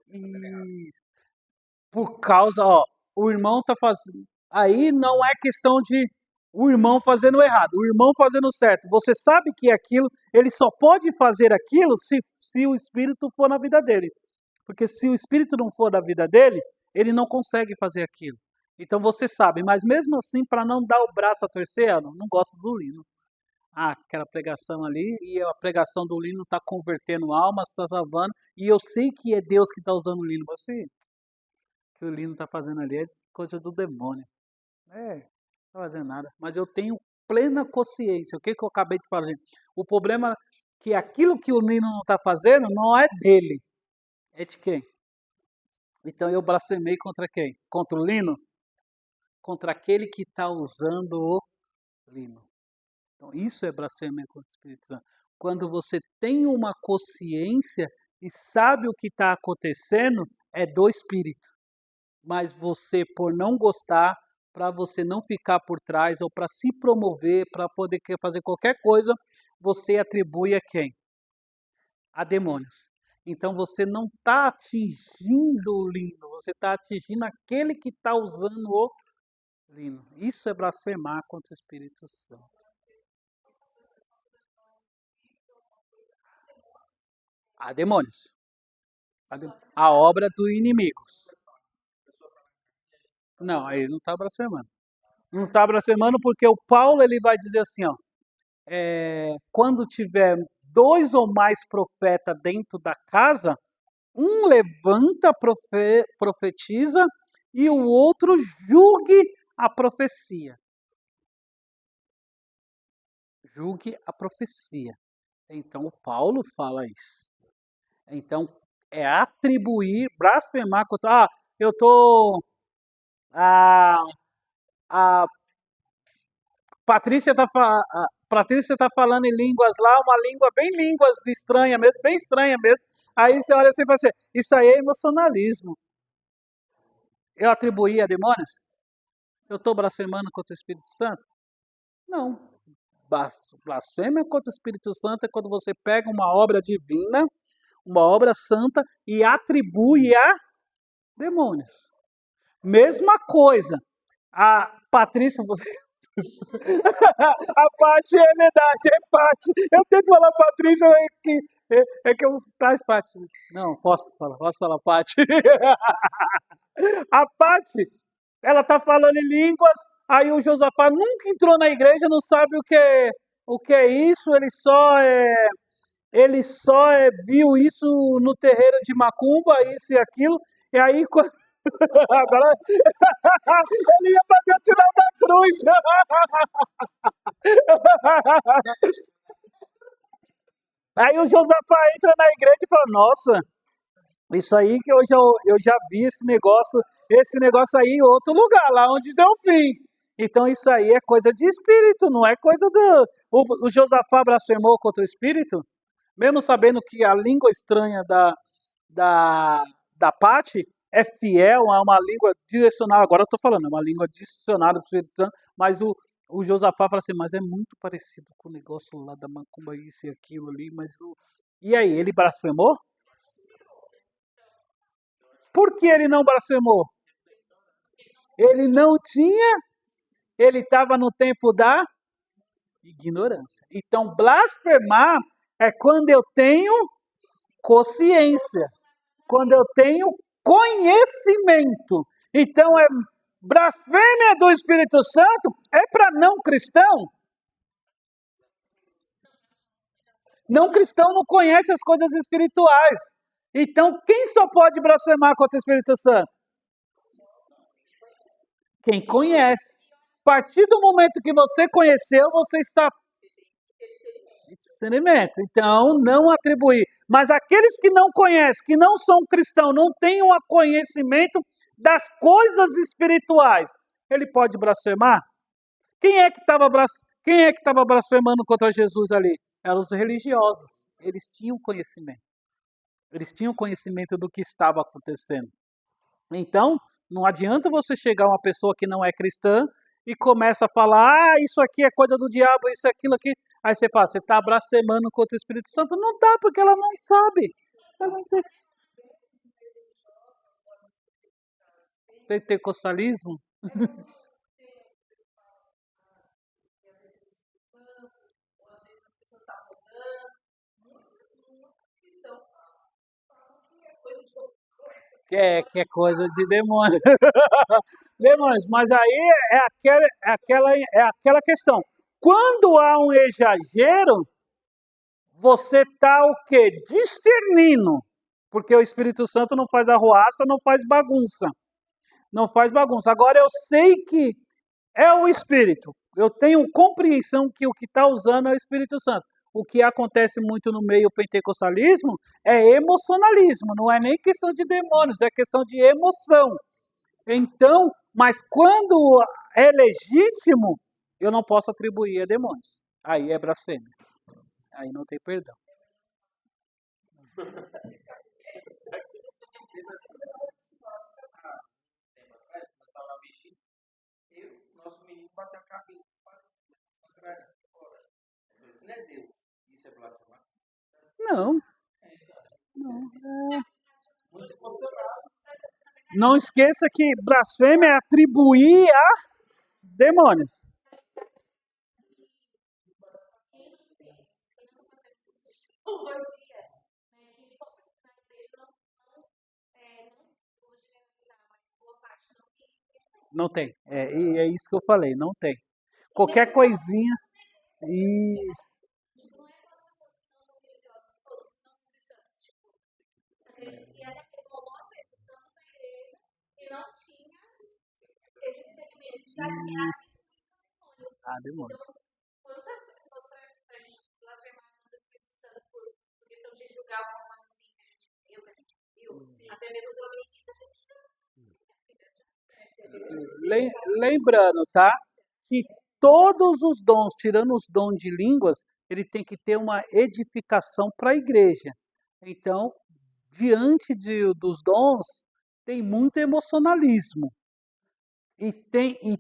E por causa, o irmão está fazendo. Aí não é questão de o irmão fazendo errado, o irmão fazendo certo. Você sabe que aquilo, ele só pode fazer aquilo se o Espírito for na vida dele. Porque se o Espírito não for na vida dele, ele não consegue fazer aquilo. Então você sabe, mas mesmo assim, para não dar o braço a torcer, eu não gosto do Lino. Aquela pregação ali, e a pregação do Lino está convertendo almas, está salvando, e eu sei que é Deus que está usando o Lino. Você, o que o Lino está fazendo ali é coisa do demônio. Não está fazendo nada. Mas eu tenho plena consciência. O que eu acabei de fazer? O problema é que aquilo que o Lino não está fazendo não é dele. É de quem? Então eu blasfemei contra quem? Contra o Lino? Contra aquele que está usando o Lino. Então isso é blasfêmia contra o Espírito Santo. Quando você tem uma consciência e sabe o que está acontecendo, é do Espírito. Mas você, por não gostar, para você não ficar por trás ou para se promover, para poder fazer qualquer coisa, você atribui a quem? A demônios. Então você não está atingindo o Lino, você está atingindo aquele que está usando o Lino. Isso é blasfemar contra o Espírito Santo. A demônios. A obra dos inimigos. Não, aí não está blasfemando. Não está blasfemando porque o Paulo ele vai dizer assim, quando tiver 2 ou mais profetas dentro da casa, um levanta, profetiza, e o outro julgue a profecia. Julgue a profecia. Então, o Paulo fala isso. Então, é atribuir, blasfemar contra... eu estou... A Patrícia está falando em línguas lá, uma língua bem línguas estranha mesmo, bem estranha mesmo. Aí você olha assim e fala assim, isso aí é emocionalismo. Eu atribuí a demônios? Eu estou blasfemando contra o Espírito Santo? Não. Blasfêmia contra o Espírito Santo é quando você pega uma obra divina, uma obra santa e atribui a demônios. Mesma coisa. A Patrícia... A Paty é verdade, é Paty. Eu tento falar Patrícia, é que eu traz Paty. Não, posso falar Paty. A Paty, ela tá falando em línguas, aí o Josafá nunca entrou na igreja, não sabe o que é isso, ele só viu isso no terreiro de Macumba, isso e aquilo, e aí quando... Agora ele ia fazer o sinal da cruz. Aí o Josafá entra na igreja e fala, nossa, isso aí que eu já vi esse negócio aí em outro lugar, lá onde deu fim. Então isso aí é coisa de espírito, não é coisa do... O Josafá blasfemou contra o espírito, mesmo sabendo que a língua estranha da Paty é fiel a uma língua direcionada, agora eu estou falando, é uma língua direcionada para o Espírito Santo, mas o Josafá fala assim, mas é muito parecido com o negócio lá da macumba, isso e aquilo ali, mas e aí, ele blasfemou? Por que ele não blasfemou? Ele não tinha, ele estava no tempo da ignorância. Então, blasfemar é quando eu tenho consciência, quando eu tenho conhecimento. Então, blasfêmia do Espírito Santo é para não cristão. Não cristão não conhece as coisas espirituais. Então, quem só pode blasfemar contra o Espírito Santo? Quem conhece. A partir do momento que você conheceu, você está discernimento. Então, não atribuir. Mas aqueles que não conhecem, que não são cristãos, não têm um conhecimento das coisas espirituais, ele pode blasfemar? Quem é que estava blasfemando contra Jesus ali? Eram os religiosos. Eles tinham conhecimento. Eles tinham conhecimento do que estava acontecendo. Então, não adianta você chegar a uma pessoa que não é cristã e começa a falar, isso aqui é coisa do diabo, isso é aquilo aqui. Aí você fala, você está blasfemando contra o Espírito Santo? Não dá, porque ela não sabe. Ela não tem. Pentecostalismo? Que é coisa de demônio. Demônios, mas aí é aquela questão. Quando há um exagero, você está o quê? Discernindo. Porque o Espírito Santo não faz arruaça, não faz bagunça. Não faz bagunça. Agora eu sei que é o Espírito. Eu tenho compreensão que o que está usando é o Espírito Santo. O que acontece muito no meio pentecostalismo é emocionalismo, não é nem questão de demônios, é questão de emoção. Então, mas quando é legítimo, eu não posso atribuir a demônios. Aí é blasfêmia. Aí não tem perdão. Nosso menino bateu a cabeça. Isso não é Deus. Isso é blasfemar. Não. Não esqueça que blasfêmia é atribuir a demônios. Não tem. É isso que eu falei, não tem. Qualquer coisinha. Isso. Ah, demônio. Lembrando, tá? Que todos os dons, tirando os dons de línguas, ele tem que ter uma edificação para a igreja. Então, diante dos dons, tem muito emocionalismo. E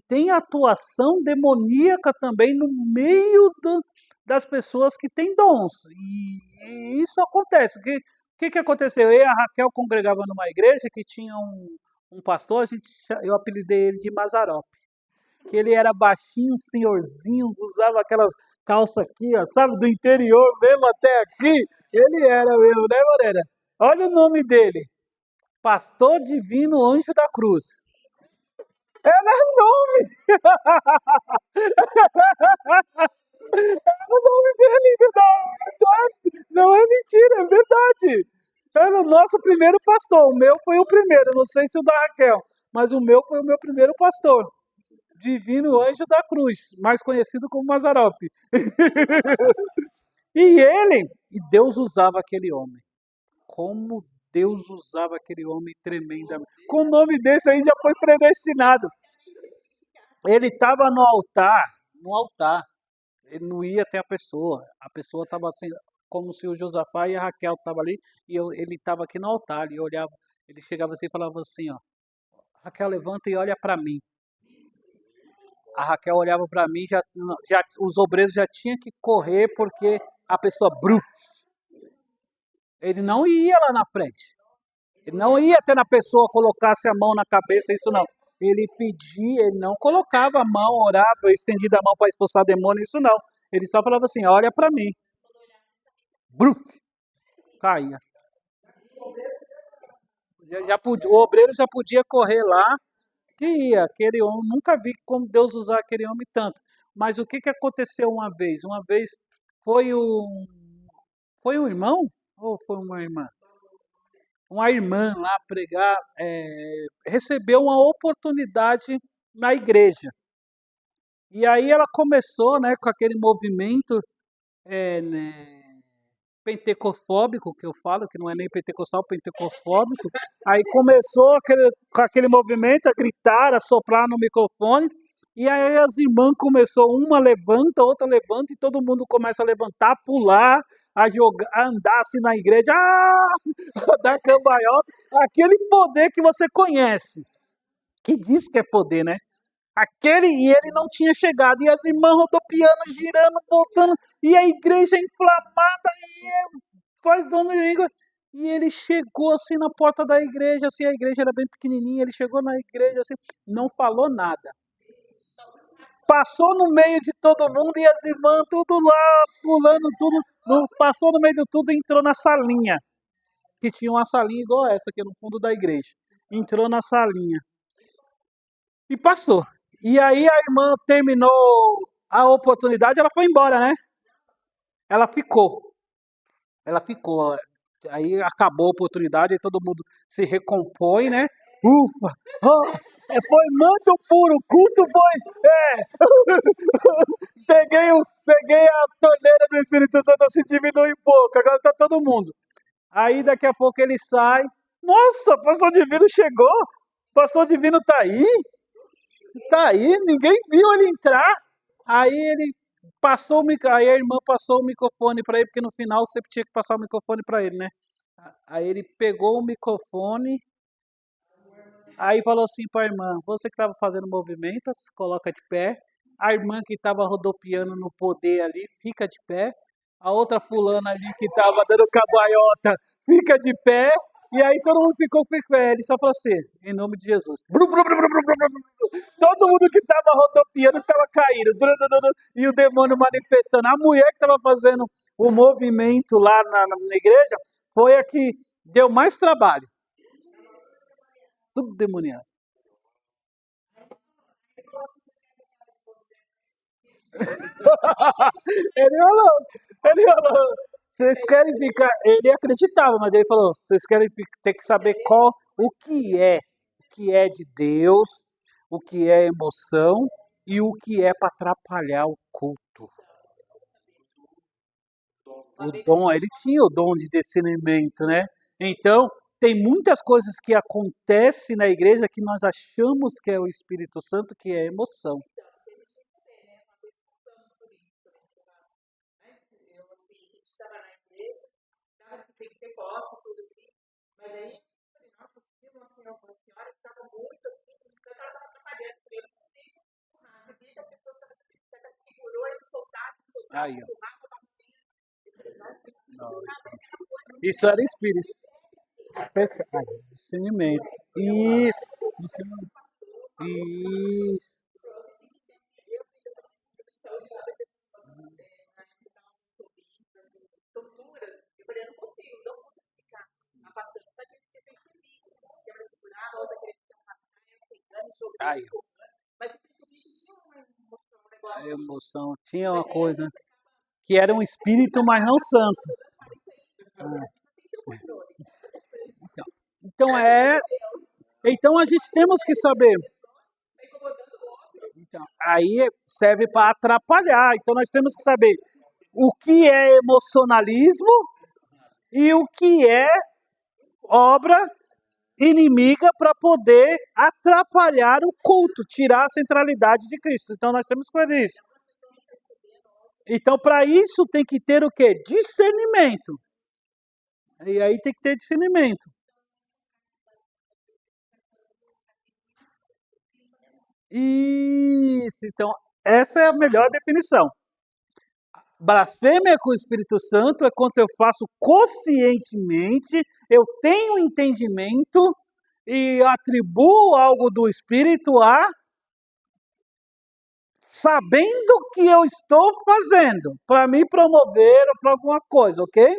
tem atuação demoníaca também no meio das pessoas que têm dons. E isso acontece. O que aconteceu? Eu e a Raquel congregava numa igreja que tinha um pastor, eu apelidei ele de Mazarope. Que ele era baixinho, senhorzinho, usava aquelas calças aqui, ó, sabe, do interior mesmo até aqui. Ele era mesmo, né, Moreira? Olha o nome dele. Pastor Divino Anjo da Cruz. Era o nome! Era o nome dele, verdade. Não é mentira, é verdade. Era o nosso primeiro pastor. O meu foi o primeiro, não sei se o da Raquel, mas o meu foi o meu primeiro pastor. Divino Anjo da Cruz, mais conhecido como Mazarope. E Deus usava aquele homem. Como Deus usava aquele homem tremendamente. Com o nome desse aí já foi predestinado. Ele estava no altar. Ele não ia até a pessoa estava assim, como se o Josafá e a Raquel estavam ali, e ele estava aqui no altar, e olhava, ele chegava assim e falava assim, ó, Raquel, levanta e olha para mim. A Raquel olhava para mim, já, os obreiros já tinham que correr, porque a pessoa, ele não ia lá na frente. Ele não ia até na pessoa, colocasse a mão na cabeça, isso não. Ele pedia, ele não colocava a mão, orava, estendia a mão para expulsar demônio, isso não. Ele só falava assim, olha para mim. Bruf! Caía. O obreiro já podia correr lá, que ia. Aquele homem, nunca vi como Deus usar aquele homem tanto. Mas o que aconteceu uma vez? Uma vez foi um irmão ou foi uma irmã? Uma irmã lá pregar, recebeu uma oportunidade na igreja. E aí ela começou, né, com aquele movimento pentecosfóbico, que eu falo, que não é nem pentecostal, pentecosfóbico. Aí começou com aquele movimento a gritar, a soprar no microfone. E aí as irmãs começou, uma levanta, outra levanta, e todo mundo começa a levantar, pular, a jogar, a andar assim na igreja, a dar cambalhota, aquele poder que você conhece, que diz que é poder, né? E ele não tinha chegado. E as irmãs rodopiando, girando, voltando. E a igreja inflamada. Faz dono de língua. E ele chegou assim na porta da igreja, assim, a igreja era bem pequenininha, ele chegou na igreja assim, não falou nada. Passou no meio de todo mundo e as irmãs tudo lá, pulando tudo, passou no meio de tudo e entrou na salinha, que tinha uma salinha igual essa aqui no fundo da igreja. Entrou na salinha e passou. E aí a irmã terminou a oportunidade, ela foi embora, né? Ela ficou. Aí acabou a oportunidade, aí todo mundo se recompõe, né? Ufa! Foi muito puro, o culto foi. Peguei a torneira do Espírito Santo assim, diminui um pouco, agora tá todo mundo. Aí daqui a pouco ele sai. Nossa, pastor Divino chegou! Pastor Divino tá aí? Tá aí, ninguém viu ele entrar. Aí aí a irmã passou o microfone para ele, porque no final sempre tinha que passar o microfone para ele, né? Aí ele pegou o microfone, aí falou assim para a irmã: você que estava fazendo movimento, se coloca de pé. A irmã que estava rodopiando no poder ali, fica de pé. A outra fulana ali que estava dando cambalhota, fica de pé. E aí todo mundo ficou com pé. Ele só falou assim: em nome de Jesus. Todo mundo que estava rodopiando estava caindo. E o demônio manifestando. A mulher que estava fazendo o movimento lá na igreja foi a que deu mais trabalho. Tudo demoniado. Ele falou, vocês querem ficar. Ele acreditava, mas ele falou: vocês querem ter que saber o que é de Deus, o que é emoção e o que é para atrapalhar o culto. O dom, ele tinha o dom de discernimento, né? Então, tem muitas coisas que acontecem na igreja que nós achamos que é o Espírito Santo, que é emoção. Mas aí, nossa, tinha uma senhora que estava muito assim, então ela estava atrapalhando para ele, assim, a pessoa segurou ele soltava, Aí, ó. Isso era espírito. Discernimento. Isso. Isso. Eu falei, eu não consigo ficar abafando, mas ele tinha percebido, que ela segurava, a outra queria pegando, jogando, Aí, ó. mas o percebido tinha uma emoção, um negócio. A emoção. Tinha uma coisa que era um espírito, mas não santo. Então a gente temos que saber. Então, aí serve para atrapalhar. Então nós temos que saber o que é emocionalismo e o que é obra inimiga para poder atrapalhar o culto, tirar a centralidade de Cristo. Então nós temos que fazer isso. Então para isso tem que ter o quê? Discernimento. E aí tem que ter discernimento. Isso, então essa é a melhor definição. Blasfêmia com o Espírito Santo é quando eu faço conscientemente, eu tenho entendimento e atribuo algo do Espírito sabendo que eu estou fazendo para me promover ou para alguma coisa, ok?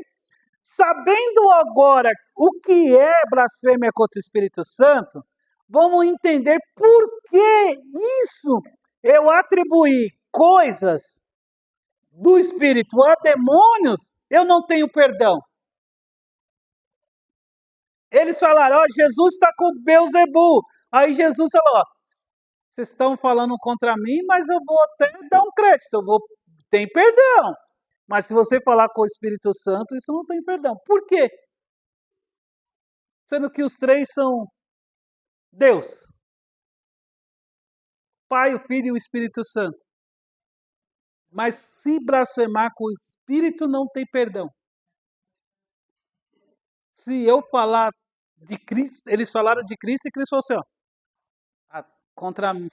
Sabendo agora o que é blasfêmia contra o Espírito Santo, vamos entender por que isso eu atribuí coisas do Espírito a demônios, eu não tenho perdão. Eles falaram: Jesus está com Beelzebul. Aí Jesus falou: vocês estão falando contra mim, mas eu vou até dar um crédito, tem perdão. Mas se você falar com o Espírito Santo, isso não tem perdão. Por quê? Sendo que os três são Deus. Pai, o Filho e o Espírito Santo. Mas se blasfemar com o Espírito, não tem perdão. Se eu falar de Cristo, eles falaram de Cristo e Cristo falou assim: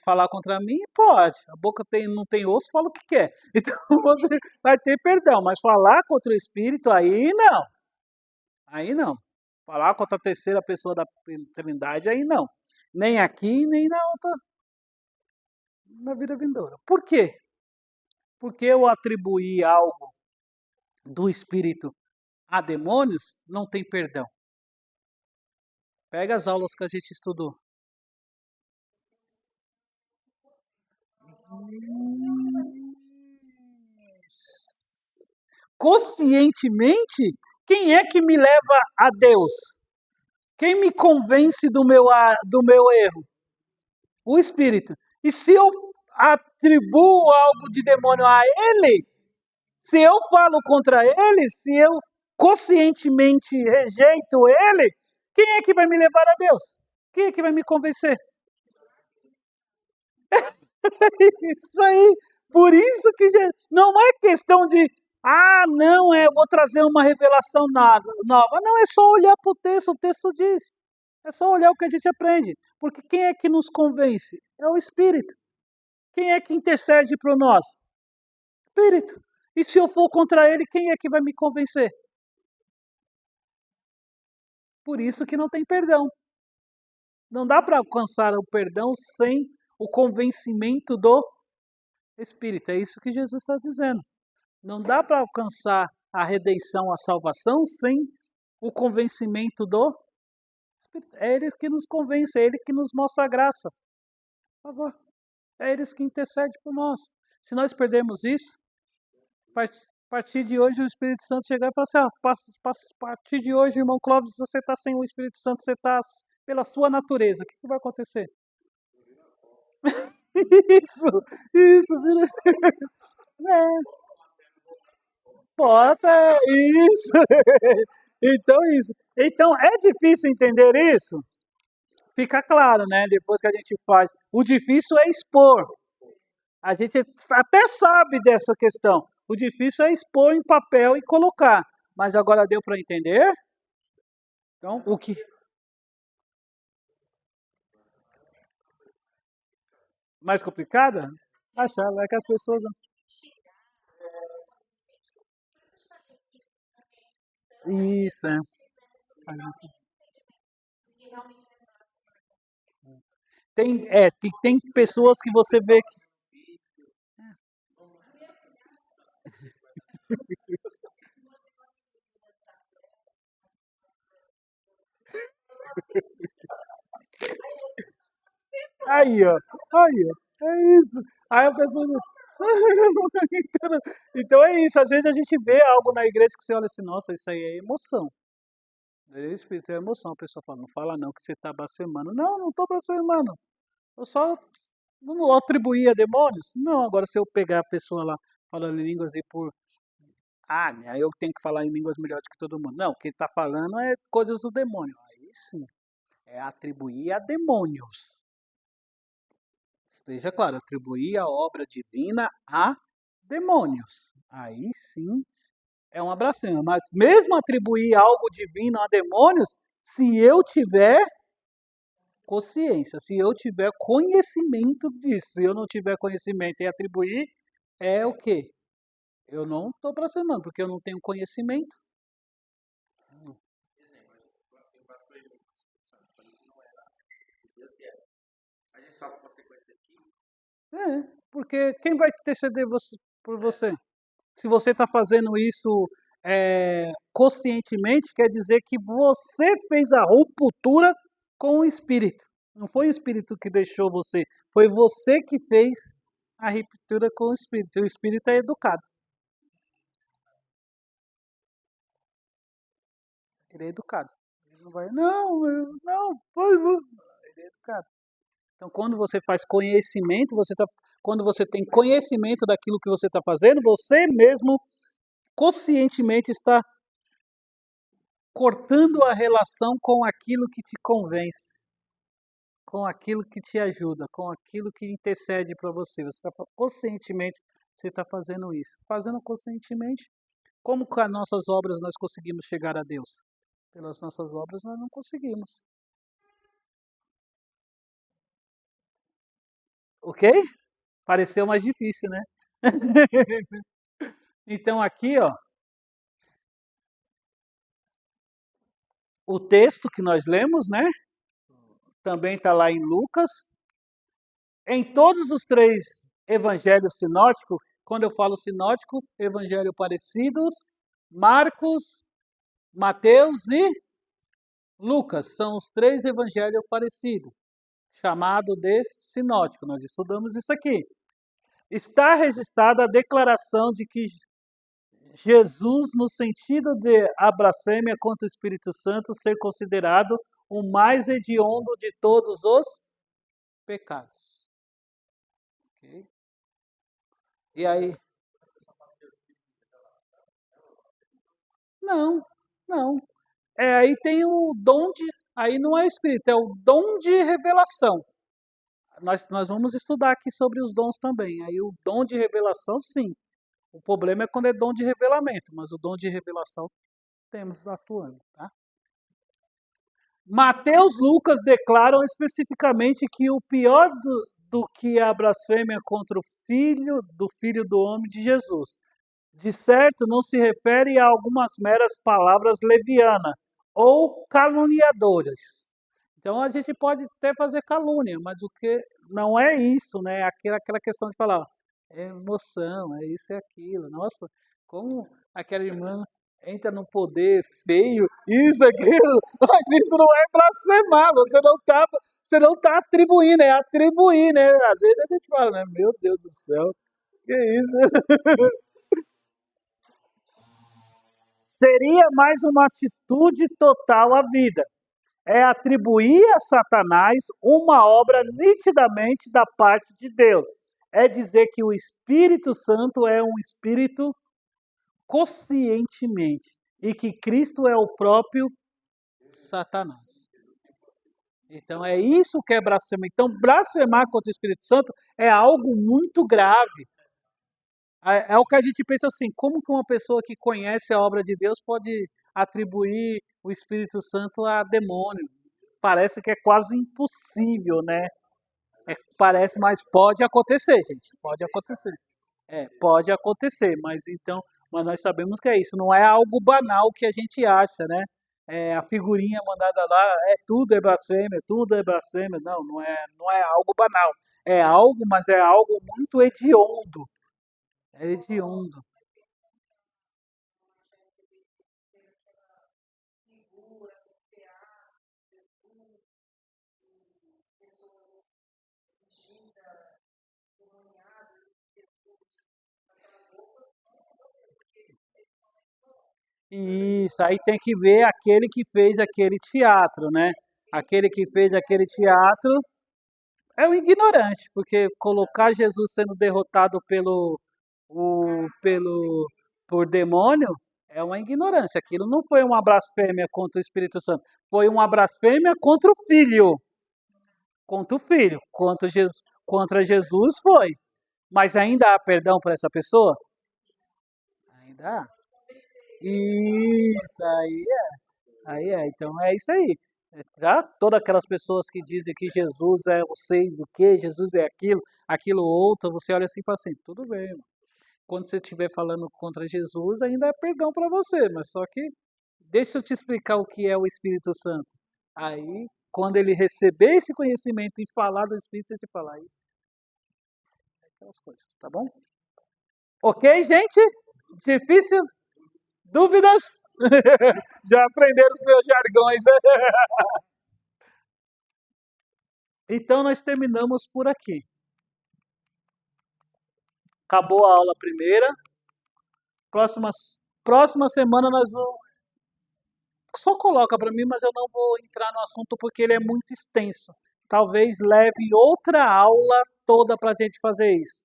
Falar contra mim, pode. A boca não tem osso, fala o que quer. Então você vai ter perdão, mas falar contra o Espírito, aí não. Aí não. Falar contra a terceira pessoa da Trindade, aí não. Nem aqui, nem na outra, na vida vindoura. Por quê? Porque eu atribuir algo do Espírito a demônios, não tem perdão. Pega as aulas que a gente estudou. Conscientemente, quem é que me leva a Deus? Quem me convence do meu erro? O Espírito. E se eu atribuo algo de demônio a ele, se eu falo contra ele, se eu conscientemente rejeito ele, quem é que vai me levar a Deus? Quem é que vai me convencer? Isso aí. Por isso que não é questão de, não, vou trazer uma revelação nova. Não, é só olhar para o texto diz. É só olhar o que a gente aprende. Porque quem é que nos convence? É o Espírito. Quem é que intercede por nós? Espírito. E se eu for contra ele, quem é que vai me convencer? Por isso que não tem perdão. Não dá para alcançar o perdão sem o convencimento do Espírito. É isso que Jesus está dizendo. Não dá para alcançar a redenção, a salvação, sem o convencimento do Espírito. É Ele que nos convence, é Ele que nos mostra a graça. Por favor. É Ele que intercede por nós. Se nós perdermos isso, a partir de hoje o Espírito Santo chegar e falar assim, a partir de hoje, irmão Clóvis, você está sem o Espírito Santo, você está pela sua natureza. O que vai acontecer? Isso, filho. Bota isso. Então é difícil entender isso? Fica claro, né? Depois que a gente faz. O difícil é expor. A gente até sabe dessa questão. O difícil é expor em papel e colocar. Mas agora deu para entender? Então, o que? Mais complicada? Achava, é que as pessoas. Isso, é. Tem pessoas que você vê que. Aí, ó. Aí, ó. É isso. Aí a pessoa. Então, então é isso. Às vezes a gente vê algo na igreja que você olha assim, nossa, isso aí é emoção. É espírito, é emoção. A pessoa fala, não fala não, que você está blasfemando. Não, não estou blasfemando. Eu só não atribuí a demônios. Não, agora se eu pegar a pessoa lá falando em línguas e por. Eu tenho que falar em línguas melhores que todo mundo. Não, o que ele está falando é coisas do demônio. Aí sim, é atribuir a demônios. Veja claro, atribuir a obra divina a demônios. Aí sim é uma blasfêmia. Mas mesmo atribuir algo divino a demônios, se eu tiver consciência, se eu tiver conhecimento disso, se eu não tiver conhecimento e atribuir, é o quê? Eu não estou blasfemando, porque eu não tenho conhecimento. Porque quem vai interceder por você? Se você está fazendo isso conscientemente, quer dizer que você fez a ruptura com o Espírito. Não foi o Espírito que deixou você, foi você que fez a ruptura com o Espírito. O Espírito é educado. Ele é educado. Ele não vai, não, ele é educado. Então, quando você faz conhecimento, quando você tem conhecimento daquilo que você está fazendo, você mesmo conscientemente está cortando a relação com aquilo que te convence, com aquilo que te ajuda, com aquilo que intercede para você. Você está conscientemente, você está fazendo isso. Fazendo conscientemente, como com as nossas obras nós conseguimos chegar a Deus? Pelas nossas obras nós não conseguimos. Ok? Pareceu mais difícil, né? Então aqui, ó, o texto que nós lemos, né? Também está lá em Lucas. Em todos os três evangelhos sinóticos, quando eu falo sinótico, evangelho parecidos, Marcos, Mateus e Lucas, são os três evangelhos parecidos, chamado de sinótico. Nós estudamos isso aqui. Está registrada a declaração de que Jesus, no sentido de a blasfêmia contra o Espírito Santo, ser considerado o mais hediondo de todos os pecados. Ok? E aí? Não, não. Aí tem o dom de. Aí não é espírito, é o dom de revelação. Nós vamos estudar aqui sobre os dons também. Aí o dom de revelação, sim. O problema é quando é dom de revelamento, mas o dom de revelação temos atuando, tá? Mateus e Lucas declaram especificamente que o pior do que a blasfêmia contra o filho do homem de Jesus. De certo, não se refere a algumas meras palavras levianas ou caluniadoras. Então a gente pode até fazer calúnia, mas o que não é isso, né? Aquela questão de falar, é emoção, é isso e aquilo. Nossa, como aquela irmã entra no poder feio, isso, aquilo, mas isso não é blasfemar, você não tá atribuindo, é atribuir, né? Às vezes a gente fala, né? Meu Deus do céu, que isso? Seria mais uma atitude total à vida. É atribuir a Satanás uma obra nitidamente da parte de Deus. É dizer que o Espírito Santo é um espírito conscientemente e que Cristo é o próprio Satanás. Então é isso que é blasfemar. Então blasfemar contra o Espírito Santo é algo muito grave. É o que a gente pensa assim, como que uma pessoa que conhece a obra de Deus pode atribuir o Espírito Santo a demônio? Parece que é quase impossível, né? Parece, mas pode acontecer, gente. Pode acontecer. Pode acontecer, mas nós sabemos que é isso. Não é algo banal que a gente acha, né? A figurinha mandada lá, tudo é blasfêmia, tudo é blasfêmia. Não, não é algo banal. É algo, mas é algo muito hediondo. É hediondo. Isso, aí tem que ver aquele que fez aquele teatro, né? Aquele que fez aquele teatro é um ignorante, porque colocar Jesus sendo derrotado pelo por demônio é uma ignorância. Aquilo não foi uma blasfêmia contra o Espírito Santo, foi uma blasfêmia contra o Filho. Contra o Filho, contra Jesus foi. Mas ainda há perdão para essa pessoa? Ainda há. Isso aí é. Então é isso aí. Já todas aquelas pessoas que dizem que Jesus é o sei do que, Jesus é aquilo, aquilo outro, você olha assim e fala assim, tudo bem, irmão. Quando você estiver falando contra Jesus, ainda é perdão para você, mas só que deixa eu te explicar o que é o Espírito Santo. Aí, quando ele receber esse conhecimento e falar do Espírito, você te falar aí aquelas coisas, tá bom? Ok, gente? Difícil? Dúvidas? Já aprenderam os meus jargões. Então nós terminamos por aqui. Acabou a aula primeira. Próxima semana nós vamos. Só coloca para mim, mas eu não vou entrar no assunto porque ele é muito extenso. Talvez leve outra aula toda para a gente fazer isso.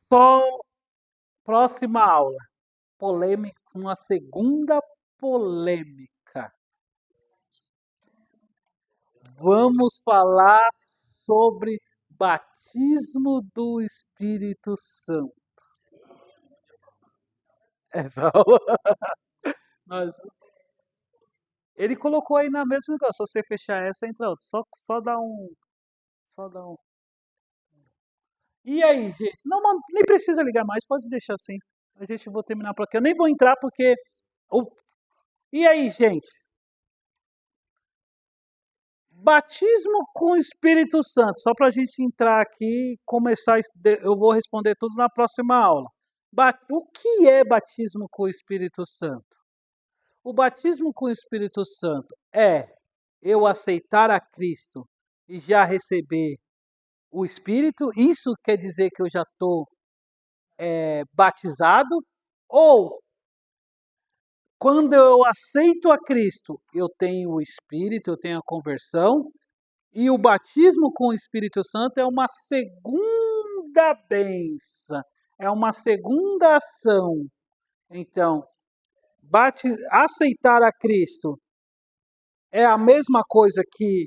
Só próxima aula. Polêmica, uma segunda polêmica. Vamos falar sobre batismo do Espírito Santo. Essa aula. Ele colocou aí na mesma lugar. Se você fechar essa, entra outra. Só dá um Só dá um. E aí, gente? Não, nem precisa ligar mais, pode deixar assim. A gente vou terminar por aqui. Eu nem vou entrar porque. E aí, gente? Batismo com o Espírito Santo. Só para a gente entrar aqui e começar. Eu vou responder tudo na próxima aula. O que é batismo com o Espírito Santo? O batismo com o Espírito Santo é eu aceitar a Cristo e já receber o Espírito. Isso quer dizer que eu já estou batizado? Ou quando eu aceito a Cristo, eu tenho o Espírito, eu tenho a conversão, e o batismo com o Espírito Santo é uma segunda bênção, é uma segunda ação. Então, aceitar a Cristo é a mesma coisa que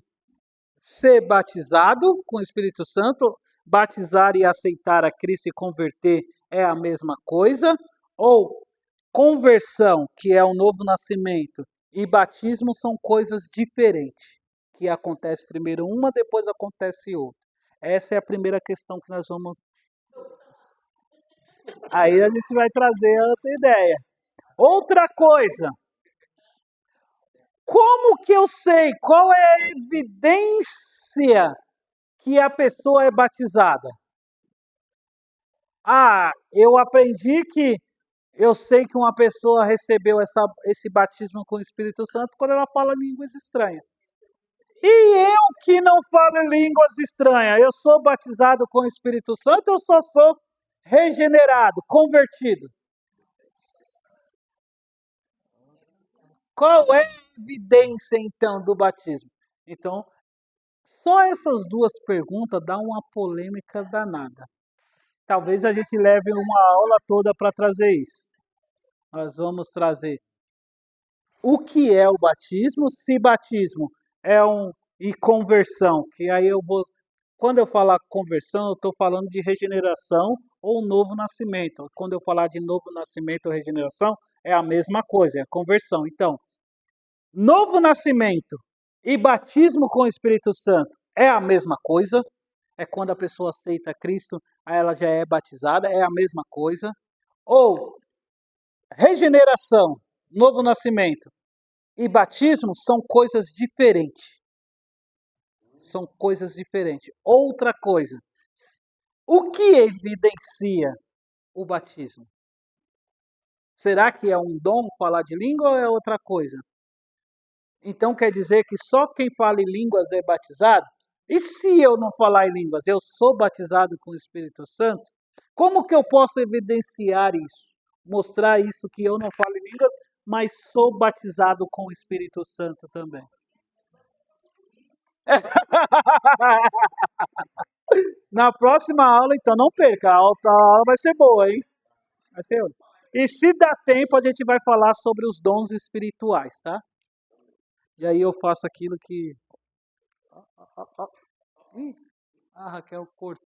ser batizado com o Espírito Santo. Batizar e aceitar a Cristo e converter é a mesma coisa. Ou conversão, que é o novo nascimento, e batismo são coisas diferentes, que acontece primeiro uma, depois acontece outra. Essa é a primeira questão que nós vamos... Aí a gente vai trazer outra ideia. Outra coisa, como que eu sei? Qual é a evidência que a pessoa é batizada? Eu aprendi que eu sei que uma pessoa recebeu esse batismo com o Espírito Santo quando ela fala línguas estranhas. E eu que não falo línguas estranhas, eu sou batizado com o Espírito Santo ou só sou regenerado, convertido? Qual é a evidência, então, do batismo? Então, só essas duas perguntas dão uma polêmica danada. Talvez a gente leve uma aula toda para trazer isso. Nós vamos trazer o que é o batismo, se batismo é e conversão, que aí eu vou... Quando eu falar conversão, eu estou falando de regeneração ou novo nascimento. Quando eu falar de novo nascimento ou regeneração, é a mesma coisa, é conversão. Então, novo nascimento e batismo com o Espírito Santo é a mesma coisa. É quando a pessoa aceita Cristo, aí ela já é batizada, é a mesma coisa. Ou regeneração, novo nascimento e batismo são coisas diferentes. São coisas diferentes. Outra coisa, o que evidencia o batismo? Será que é um dom falar de língua ou é outra coisa? Então quer dizer que só quem fala em línguas é batizado? E se eu não falar em línguas, eu sou batizado com o Espírito Santo? Como que eu posso evidenciar isso? Mostrar isso que eu não falo em línguas, mas sou batizado com o Espírito Santo também. Na próxima aula, então, não perca. A aula vai ser boa, hein? Vai ser. E se dá tempo, a gente vai falar sobre os dons espirituais, tá? E aí eu faço aquilo que... A Raquel cortou.